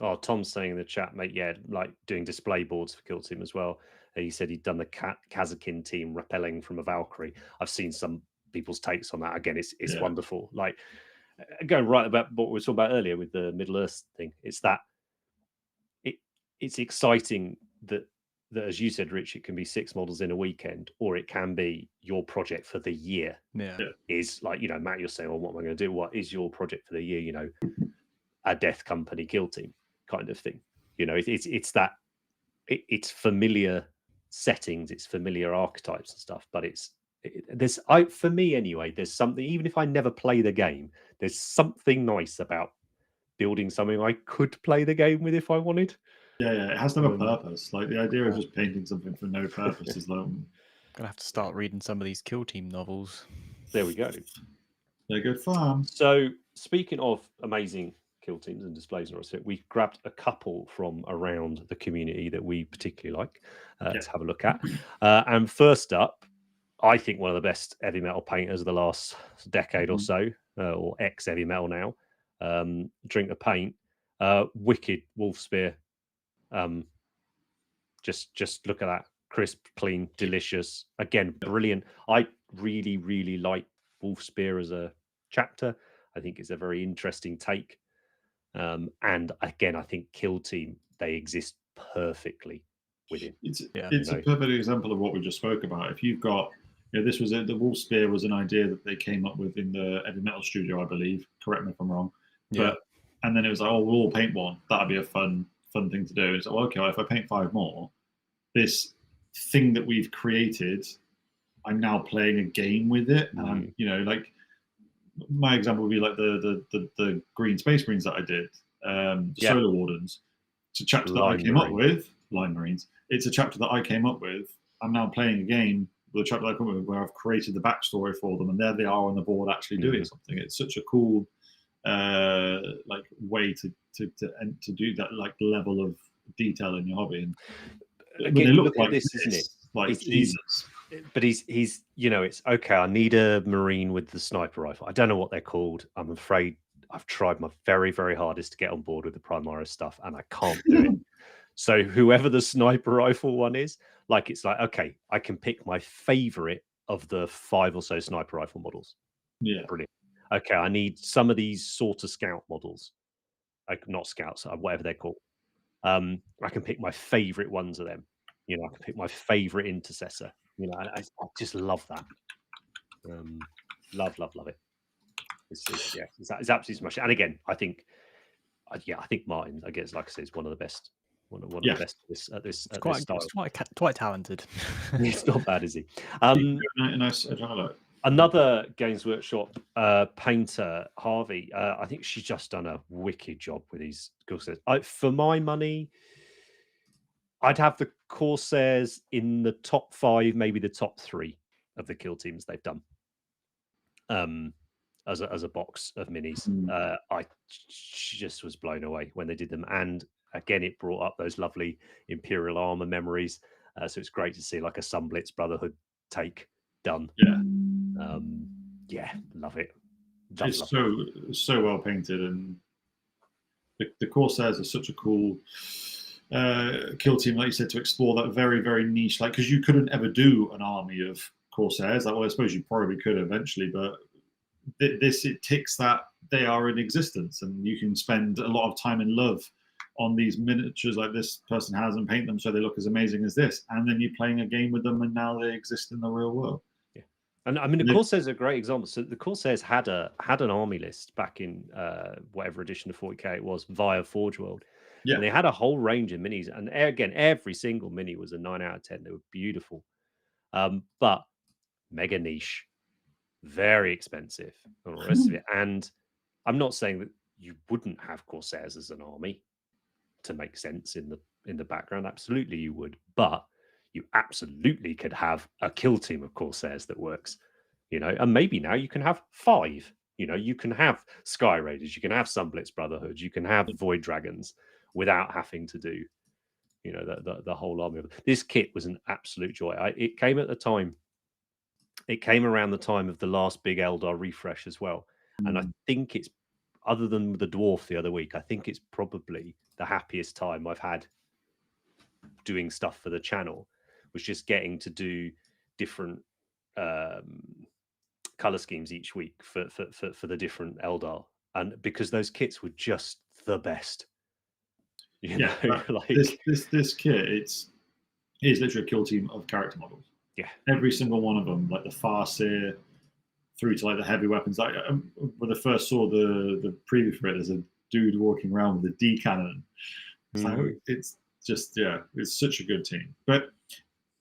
Oh, Tom's saying in the chat, mate, like doing display boards for Kill Team as well. He said he'd done the Kazakin team rappelling from a Valkyrie. I've seen some people's takes on that. Again, it's wonderful. Like, going right about what we were talking about earlier with the Middle Earth thing, it's that it's exciting that as you said, Rich, it can be 6 models in a weekend, or it can be your project for the year. Is like, Matt, you're saying, well, what am I going to do? What is your project for the year? A Death Company Kill Team kind of thing. It's that it's familiar settings, it's familiar archetypes and stuff, but for me anyway, there's something, even if I never play the game, there's something nice about building something I could play the game with if I wanted. It has to have a purpose. Like the idea of just painting something for no purpose is like, I'm gonna have to start reading some of these Kill Team novels. There we go. They're good fun. So speaking of amazing Kill Teams and displays and all that, we grabbed a couple from around the community that we particularly like to have a look at. And first up, I think one of the best heavy metal painters of the last decade or so, or ex-heavy metal now, Drink the Paint, wicked Wolf Spear. Just look at that, crisp, clean, delicious. Again, brilliant. I really, really like Wolf Spear as a chapter. I think it's a very interesting take. And again, I think Kill Team, they exist perfectly with him. It's a perfect example of what we just spoke about. If you've got, this was the Wolf Spear was an idea that they came up with in the heavy metal studio, I believe. Correct me if I'm wrong. And then it was like, we'll all paint one. That'd be a fun thing to do. It's like, well, okay, if I paint 5 more, this thing that we've created, I'm now playing a game with it. And I'm, like my example would be like the Green Space Marines that I did, Solar Wardens. It's a chapter that I came up with, Line Marines. It's a chapter that I came up with. I'm now playing a game with a chapter that I come up with where I've created the backstory for them, and there they are on the board actually doing something. It's such a cool like way to do that, like level of detail in your hobby. And again, when they look like this, isn't it? Like Jesus. But he's it's okay. I need a Marine with the sniper rifle. I don't know what they're called. I'm afraid I've tried my very, very hardest to get on board with the Primaris stuff, and I can't do it. So whoever the sniper rifle one is, like, it's like, okay, I can pick my favorite of the 5 or so sniper rifle models. Yeah. Brilliant. Okay, I need some of these sort of scout models, like not scouts, whatever they're called. I can pick my favorite ones of them. You know, I can pick my favorite intercessor. You know, I just love that. Love it. It's absolutely smashing. And again, I think Martin, I guess, like I said, is one of the best. One of the best at this style. Quite talented. It's not bad, is he? Nice. Another Games Workshop painter, Harvey. I think she's just done a wicked job with these Corsairs. For my money, I'd have the Corsairs in the top 5, maybe the top 3 of the kill teams they've done. As a box of minis, I just was blown away when they did them, and again, it brought up those lovely Imperial armor memories. So it's great to see like a Sunblitz Brotherhood take done. Love it. It's so well painted, and the Corsairs are such a cool kill team, like you said, to explore that very, very niche. Like, because you couldn't ever do an army of Corsairs. Like, well, I suppose you probably could eventually, but it ticks that they are in existence, and you can spend a lot of time and love on these miniatures like this person has and paint them so they look as amazing as this, and then you're playing a game with them and now they exist in the real world. And I mean, the Corsairs are a great example. So the Corsairs had an army list back in whatever edition of 40k it was, via Forge World. Yeah. And they had a whole range of minis, and again, every single mini was a 9 out of 10. They were beautiful, but mega niche, very expensive, and all the rest of it. And I'm not saying that you wouldn't have Corsairs as an army to make sense in the background. Absolutely, you would, but you absolutely could have a kill team of Corsairs that works. You know, and maybe now you can have 5. You know, you can have Sky Raiders, you can have Sunblitz Brotherhood, you can have Void Dragons without having to do, you know, the whole army. This kit was an absolute joy. It came at the time. It came around the time of the last big Eldar refresh as well, and I think it's, other than the dwarf the other week, I think it's probably the happiest time I've had doing stuff for the channel, was just getting to do different color schemes each week for the different Eldar, and because those kits were just the best. You know, like this kit, it's literally a kill team of character models. Yeah, every single one of them, like the Farseer through to like the heavy weapons. Like when I first saw the preview for it, there's a dude walking around with a D cannon. It's just it's such a good team. But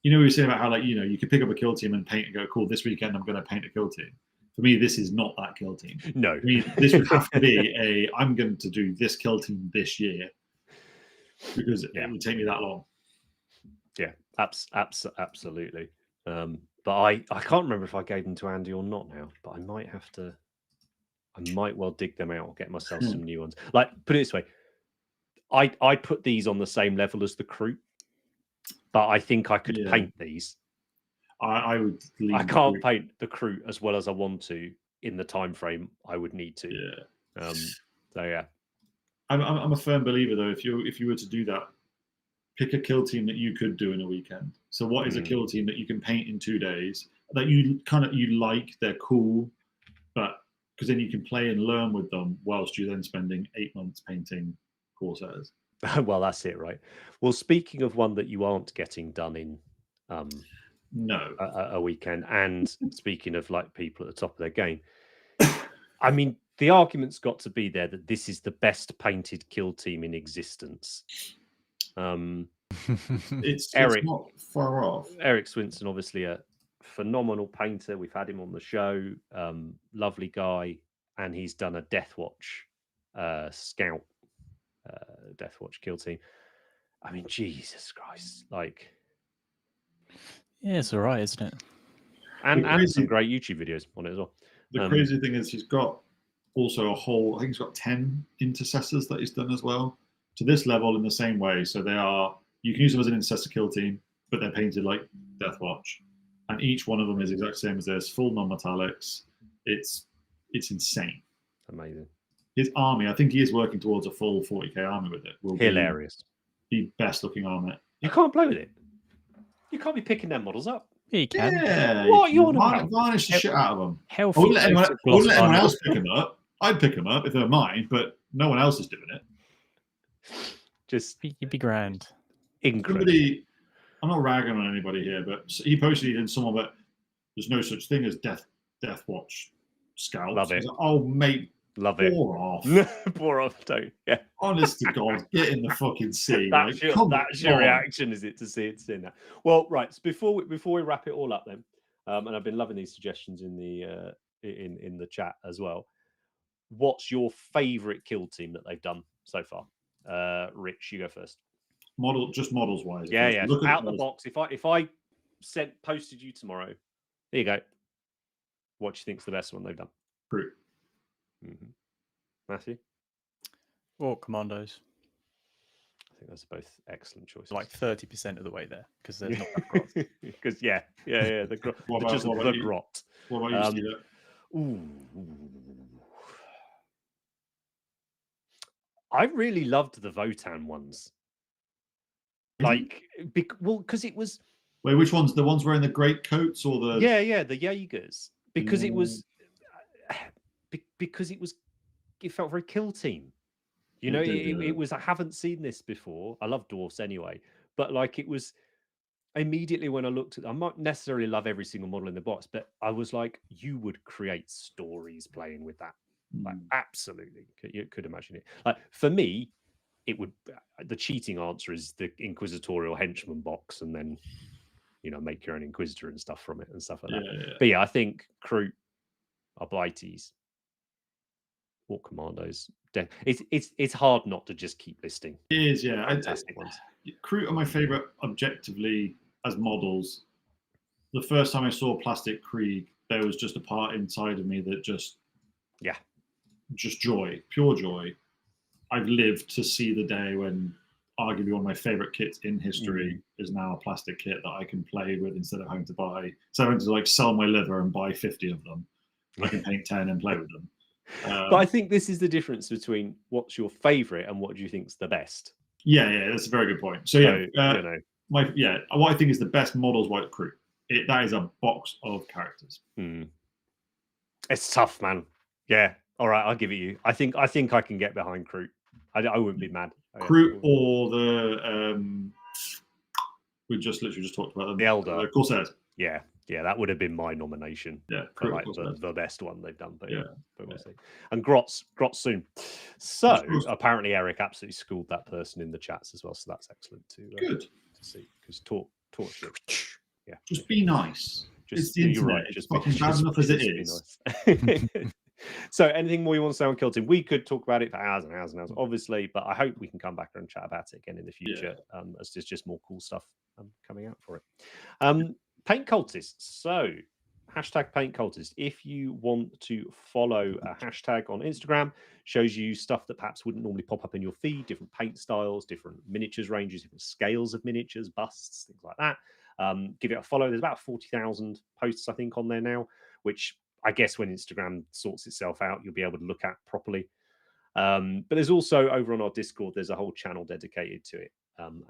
you know, we were saying about how, like, you know, you could pick up a kill team and paint and go, cool, this weekend I'm going to paint a kill team. For me, this is not that kill team. No, I mean, this would have to be I'm going to do this kill team this year, because it would take me that long. Yeah, absolutely. But I can't remember if I gave them to Andy or not now, but I might well dig them out or get myself some new ones. Like, put it this way, I put these on the same level as the crew, but I think I could paint these. I would. I can't paint the crew as well as I want to in the time frame I would need to. Yeah. So yeah, I'm a firm believer though. If you were to do that, pick a kill team that you could do in a weekend. So what is a kill team that you can paint in 2 days, that you like, they're cool, but because then you can play and learn with them whilst you're then spending 8 months painting Corsairs. Well, that's it, right? Well, speaking of one that you aren't getting done in a weekend, and speaking of like people at the top of their game, I mean, the argument's got to be there that this is the best painted kill team in existence. It's not far off. Eric Swinson, obviously a phenomenal painter. We've had him on the show. Lovely guy, and he's done a Deathwatch scout Deathwatch kill team. I mean, Jesus Christ, like, yeah, it's all right, isn't it? And some great YouTube videos on it as well. The crazy thing is, he's got also I think he's got 10 intercessors that he's done as well to this level in the same way. So you can use them as an intercessor kill team, but they're painted like Deathwatch, and each one of them is exactly the same as this, full non-metallics. It's insane. Amazing. His army, I think he is working towards a full 40k army with it. Hilarious. the best looking armor. You can't play with it. You can't be picking them models up. Yeah, you can. Yeah, What you on about? Varnish the shit out of them. Healthy. I wouldn't let anyone else pick them up. I'd pick them up if they're mine, but no one else is doing it. Just you'd be grand. Incredible. I'm not ragging on anybody here, but he posted in someone that there's no such thing as Death Watch scouts. Love it. Like, oh mate, love it. Pour off. Pour off, don't. Yeah. Honest to God, get in the fucking sea. That's your reaction, is it, to see it seeing that? Well, right. So before we wrap it all up, then, and I've been loving these suggestions in the in the chat as well. What's your favourite kill team that they've done so far? Rich, you go first. Just models wise. Yeah. Look out the box. If I posted you tomorrow, there you go. What do you think's the best one they've done? Brute. Matthew? Or Commandos. I think those are both excellent choices. Like 30% of the way there, because there's not that grot. Because the grot. What about you, Steve? Ooh. I really loved the Votan ones. Like, because it was. Wait, which ones? The ones wearing the great coats or the? Yeah, the Jaegers. Because it was. Because it felt very kill team. You know, it was. I haven't seen this before. I love dwarfs anyway, but like it was. Immediately when I looked at, I might necessarily love every single model in the box, but I was like, you would create stories playing with that. Like, absolutely, you could imagine it. Like for me, it would. The cheating answer is the Inquisitorial Henchman box, and then make your own Inquisitor and stuff from it and stuff like that. Yeah. But yeah, I think Kroot, Arbites, War Commandos. It's hard not to just keep listing. It is, yeah. Fantastic ones. Kroot are my favorite objectively as models. The first time I saw Plastic Krieg, there was just a part inside of me that just joy, pure joy. I've lived to see the day when arguably one of my favorite kits in history is now a plastic kit that I can play with instead of having to buy. So having to like sell my liver and buy 50 of them. I can paint 10 and play with them. But I think this is the difference between what's your favorite and what do you think's the best. Yeah, that's a very good point. So what I think is the best models White Kroot. That is a box of characters. It's tough, man. Yeah. All right, I'll give it you. I think I can get behind Kroot. I wouldn't be mad. Kroot or the we just literally talked about them. The Elder. Cultist. Yeah, that would have been my nomination. Yeah, for like the best one they've done. But we'll see. And Grot's soon. So apparently Eric absolutely schooled that person in the chats as well. So that's excellent to see. Because talk shit. Yeah. Just be nice. It's the internet. Right. Just fucking bad enough as it is. Nice. So anything more you want to say on Kill Team? We could talk about it for hours and hours and hours, obviously, but I hope we can come back and chat about it again in the future, as there's just more cool stuff coming out for it. Paint Cultists. So hashtag Paint Cultists. If you want to follow a hashtag on Instagram, shows you stuff that perhaps wouldn't normally pop up in your feed, different paint styles, different miniatures ranges, different scales of miniatures, busts, things like that. Give it a follow. There's about 40,000 posts, I think, on there now, which I guess when Instagram sorts itself out, you'll be able to look at properly. But there's also over on our Discord, there's a whole channel dedicated to it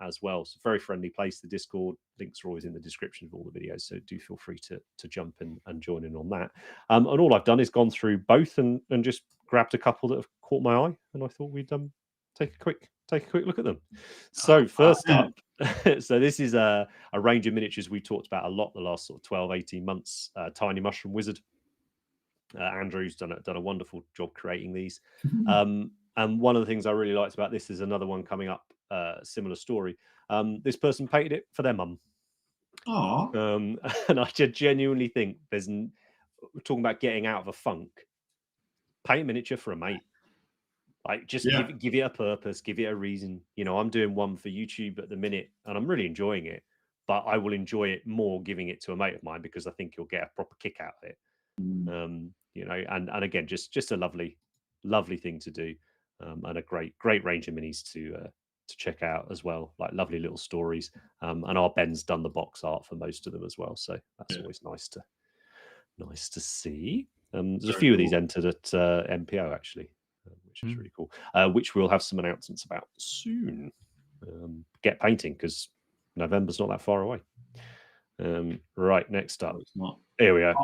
as well. It's a very friendly place, the Discord. Links are always in the description of all the videos, so do feel free to jump in and join in on that. And all I've done is gone through both and just grabbed a couple that have caught my eye, and I thought we'd take a quick look at them. So first up, so this is a range of miniatures we talked about a lot the last sort of 12-18 months. Tiny Mushroom Wizard. Andrew's done a wonderful job creating these. And one of the things I really liked about this is another one coming up, similar story. This person painted it for their mum. And I genuinely think we're talking about getting out of a funk. Paint a miniature for a mate. Like just give it a purpose, give it a reason. I'm doing one for YouTube at the minute and I'm really enjoying it, but I will enjoy it more giving it to a mate of mine because I think you'll get a proper kick out of it. And again, just a lovely thing to do, and a great range of minis to check out as well. Like lovely little stories. And our Ben's done the box art for most of them as well, so that's always nice to see. There's a few of these entered at MPO actually, which is really cool. Which we'll have some announcements about soon. get painting, because November's not that far away. Right, next up. It's not. Here we go.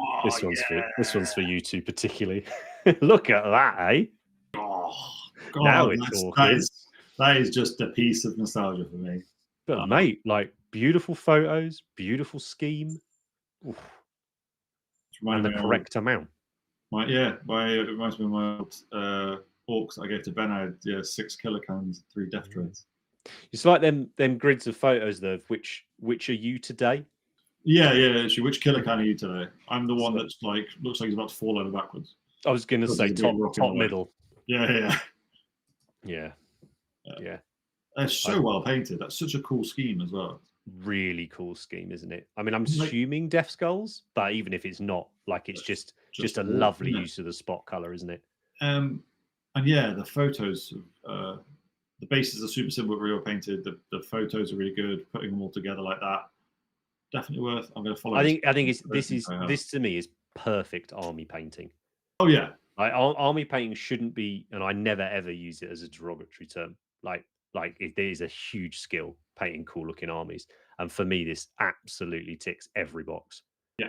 This one's for you two particularly. Look at that, eh? Oh, God, now we're talking. That is just a piece of nostalgia for me. But mate, like, beautiful photos, beautiful scheme, and the correct amount. It reminds me of my old orcs I gave to Ben. I had 6 kilocans, 3 death dreads. It's like them grids of photos though. Which are you today? Yeah. Actually, which kilocan are you today? I'm the one that's like looks like he's about to fall over backwards. I was going to say top middle. Yeah. That's so well painted. That's such a cool scheme as well. Really cool scheme, isn't it? I mean, I'm assuming Death Skulls, but even if it's not, like, it's just a lovely use of the spot color, isn't it? And yeah, the photos, the bases are super simple, real painted. The photos are really good. Putting them all together like that, definitely worth. I'm going to follow. I think this to me is perfect army painting. Oh yeah, like army painting shouldn't be, and I never ever use it as a derogatory term. Like there is a huge skill painting cool looking armies, and for me this absolutely ticks every box. Yeah.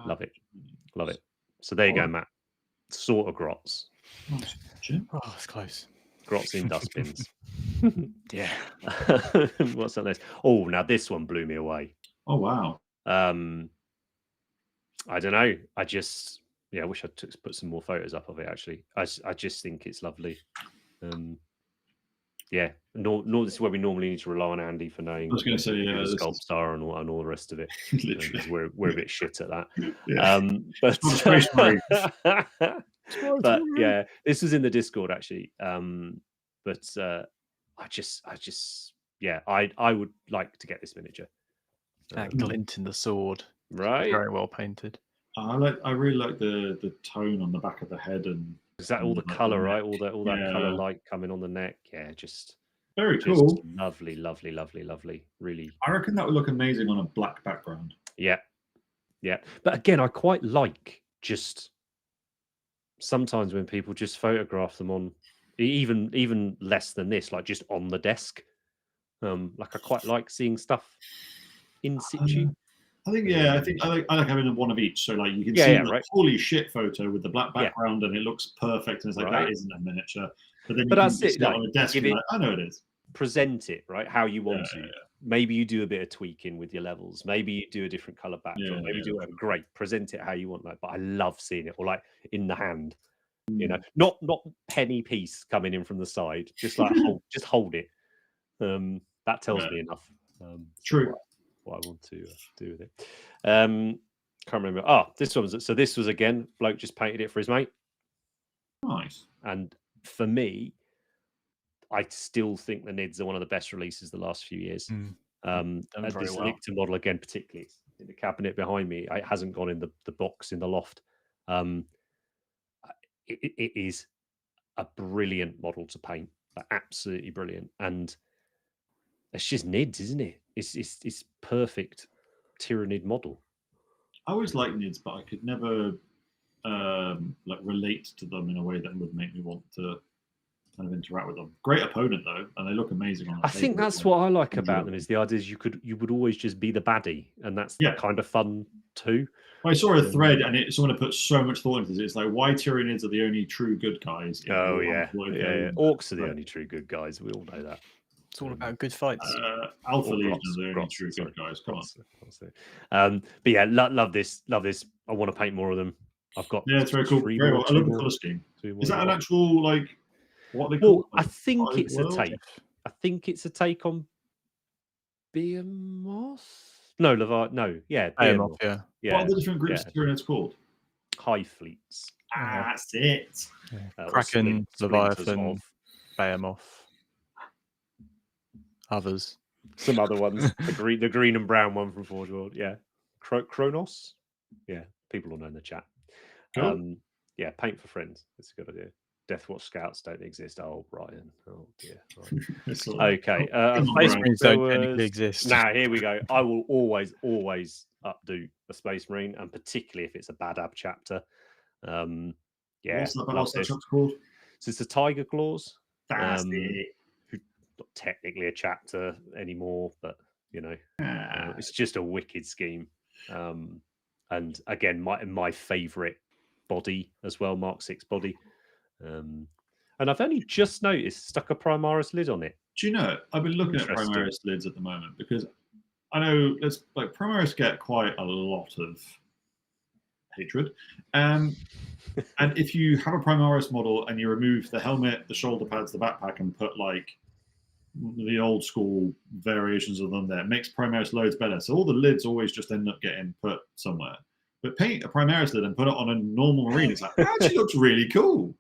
Love it. So there you go, Matt. Sort of grots. Oh, it's close. Grots in dustbins. Yeah. What's on this? Oh, now this one blew me away. Oh wow. I don't know. I wish I put some more photos up of it. Actually, I just think it's lovely. This is where we normally need to rely on Andy for knowing. I was going to say, the sculpts are and all the rest of it. Literally, we're a bit shit at that. Yeah. But yeah, this was in the Discord actually. I would like to get this miniature. That glint in the sword, right? Very well painted. I really like the tone on the back of the head, and is that all the color, right? All that color light coming on the neck. Yeah, just very cool. Lovely. Really. I reckon that would look amazing on a black background. Yeah. But again, I quite like just sometimes when people just photograph them on even less than this, like just on the desk. Like I quite like seeing stuff in situ. I like having one of each. So like you can see the holy shit photo with the black background and it looks perfect, and it's like that isn't a miniature. But then that's it. Like, on a desk, I know it is. Present it right how you want to. Maybe you do a bit of tweaking with your levels. Maybe you do a different color background. Maybe you do whatever. Great. Present it how you want. Like, but I love seeing it, or like in the hand. You know, not penny piece coming in from the side. Just like hold it. That tells me enough. True. What I want to do with it. Can't remember. Oh, this was again, bloke just painted it for his mate. Nice. And for me, I still think the Nids are one of the best releases the last few years. This Lictor model again, particularly in the cabinet behind me, it hasn't gone in the box in the loft. It is a brilliant model to paint, absolutely brilliant, and it's just Nids, isn't it? It's perfect Tyrannid model. I always liked Nids, but I could never relate to them in a way that would make me want to kind of interact with them. Great opponent though, and they look amazing on the table. Think that's what I like about them, is the idea is you would always just be the baddie, and that's kind of fun too. Well, I saw a thread and someone had put so much thought into this. It's like, why Tyranids are the only true good guys. Oh yeah. Orcs are the only true good guys. We all know that. It's all about good fights. Alpha Legion are the only true good guys. Come on. But yeah, love this. I want to paint more of them. I've got it's very cool. Very well. I love the color scheme. Is that an actual what they call? I think it's a take. I think it's a take on Behemoth. No, Leviathan. No, Behemoth. Yeah. What are the different groups of Tyranids called? High fleets. That's it. Kraken, Leviathan, Behemoth. Others. Some other ones. the green and brown one from Forge World. Yeah. Kronos. Yeah. People will know in the chat. Cool. Paint for friends. That's a good idea. Deathwatch Scouts don't exist. Oh, Brian. Oh dear. Right. Okay. Space Marines don't technically exist. Now here we go. I will always updo a Space Marine, and particularly if it's a bad ab chapter. What's that chapter called? So it's the Tiger Claws. That's it. Who's not technically a chapter anymore, but it's just a wicked scheme. And again, my favourite body as well, Mark 6 body. And I've only just noticed stuck a Primaris lid on it. Do you know? I've been looking at Primaris lids at the moment because I know Primaris get quite a lot of hatred. And if you have a Primaris model and you remove the helmet, the shoulder pads, the backpack, and put like the old school variations of them there, it makes Primaris loads better. So all the lids always just end up getting put somewhere. But paint a Primaris lid and put it on a normal marine, it's like, it actually looks really cool.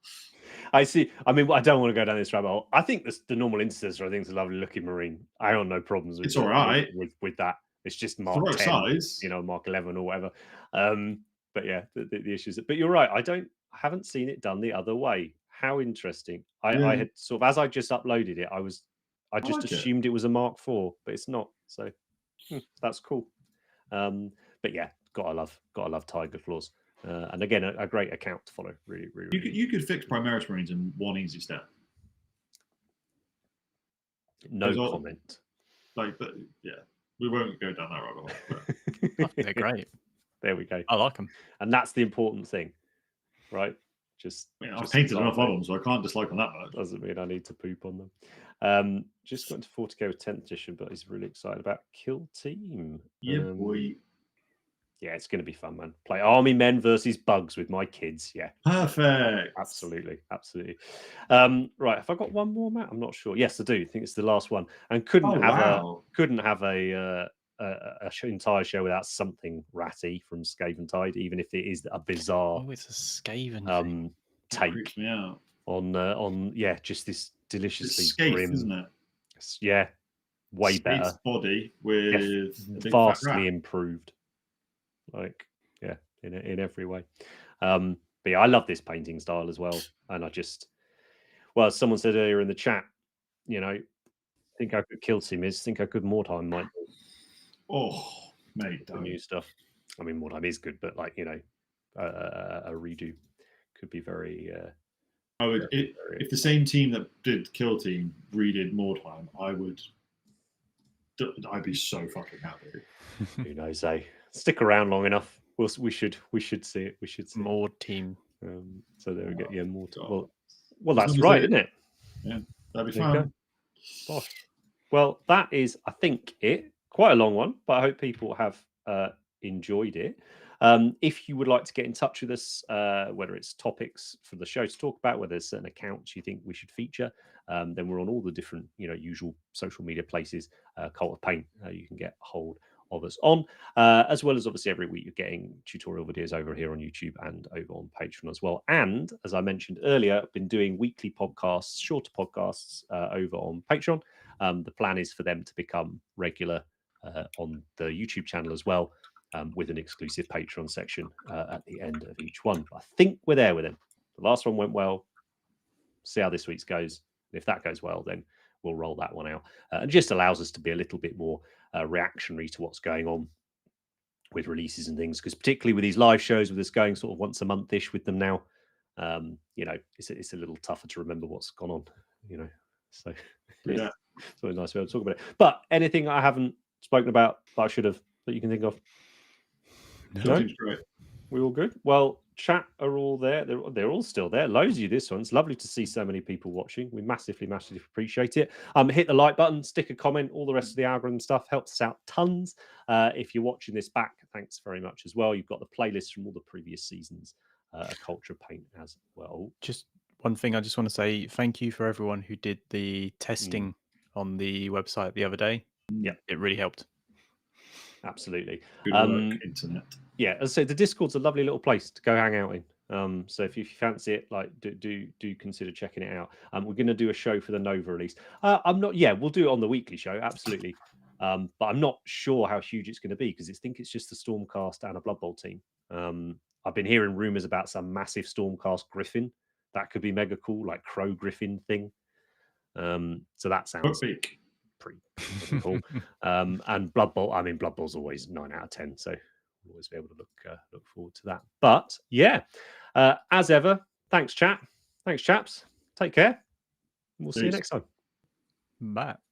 I see. I mean, I don't want to go down this rabbit hole. I think the normal Intercessor, I think, is a lovely looking marine. I don't no problems with it's all right with that. It's just Mark it's the right 10, size. Mark 11 or whatever. But yeah, the issue is. But you're right. I haven't seen it done the other way. How interesting. I had sort of, as I just uploaded it, I just assumed it was a Mark 4, but it's not. So that's cool. But yeah, gotta love Tiger Claws. And again, a great account to follow. Really, really. You could fix Primaris Marines in one easy step. No comment. But yeah, we won't go down that rabbit hole. They're great. There we go. I like them, and that's the important thing, right? I've painted enough of them, so I can't dislike them that much. Doesn't mean I need to poop on them. Just got to 40k with 10th edition, but he's really excited about Kill Team. Yeah, boy. Yeah, it's going to be fun, man. Play army men versus bugs with my kids. Yeah, perfect. Absolutely. Right, have I got one more, Matt? I'm not sure. Yes, I do. I think it's the last one, and couldn't have a entire show without something ratty from Skaven Tide, even if it is a bizarre. Oh, it's a Skaven take me out. on just this deliciously grim, isn't it? Yeah, way better body with vastly improved. Like, yeah, in every way. But yeah, I love this painting style as well. And as someone said earlier in the chat, think I could kill him think I could Mordheim might. Oh, mate, the new stuff. I mean, Mordheim is good, but like, a redo could be very. I would if the same team that did Kill Team redid Mordheim, I'd be so fucking happy. Who knows, eh? Stick around long enough. We should see it. We should see more team. So there we go. Yeah, more. Well, that's right, isn't it? Yeah, that'd be fun. Bosh. Well, that is, I think, it. Quite a long one, but I hope people have enjoyed it. If you would like to get in touch with us, whether it's topics for the show to talk about, whether there's certain accounts you think we should feature, then we're on all the different, usual social media places. Cult of Paint, you can get hold of us on, as well as obviously every week you're getting tutorial videos over here on YouTube and over on Patreon as well. And as I mentioned earlier, I've been doing weekly podcasts, shorter podcasts over on Patreon. The plan is for them to become regular on the YouTube channel as well, with an exclusive Patreon section at the end of each one. But I think we're there with them. The last one went well. See how this week's goes. If that goes well, then we'll roll that one out. It just allows us to be a little bit more reactionary to what's going on with releases and things, because particularly with these live shows, with us going sort of once a month-ish with them now, it's a little tougher to remember what's gone on, So yeah, it's always nice to be able to talk about it. But anything I haven't spoken about that I should have, that you can think of? No? Great. We all good? Well, chat are all there. They're all still there. Loads of you this one. It's lovely to see so many people watching. We massively appreciate it. Hit the like button, stick a comment, all the rest of the algorithm stuff helps us out tons. If you're watching this back, thanks very much as well. You've got the playlist from all the previous seasons of Culture Paint as well. Just one thing I just want to say, thank you for everyone who did the testing on the website the other day. Yeah, it really helped. Absolutely. Good work, internet. Yeah, as I say, the Discord's a lovely little place to go hang out in. So if you fancy it, like do consider checking it out. We're going to do a show for the Nova release. We'll do it on the weekly show, absolutely. But I'm not sure how huge it's going to be, because I think it's just the Stormcast and a Blood Bowl team. I've been hearing rumors about some massive Stormcast Griffin that could be mega cool, like Crow Griffin thing. So that sounds pretty cool. And Blood Bowl, Blood Bowl's always 9 out of 10, so we'll always be able to look forward to that. But yeah, as ever, thanks chat, thanks chaps, take care. We'll see you next time. Bye.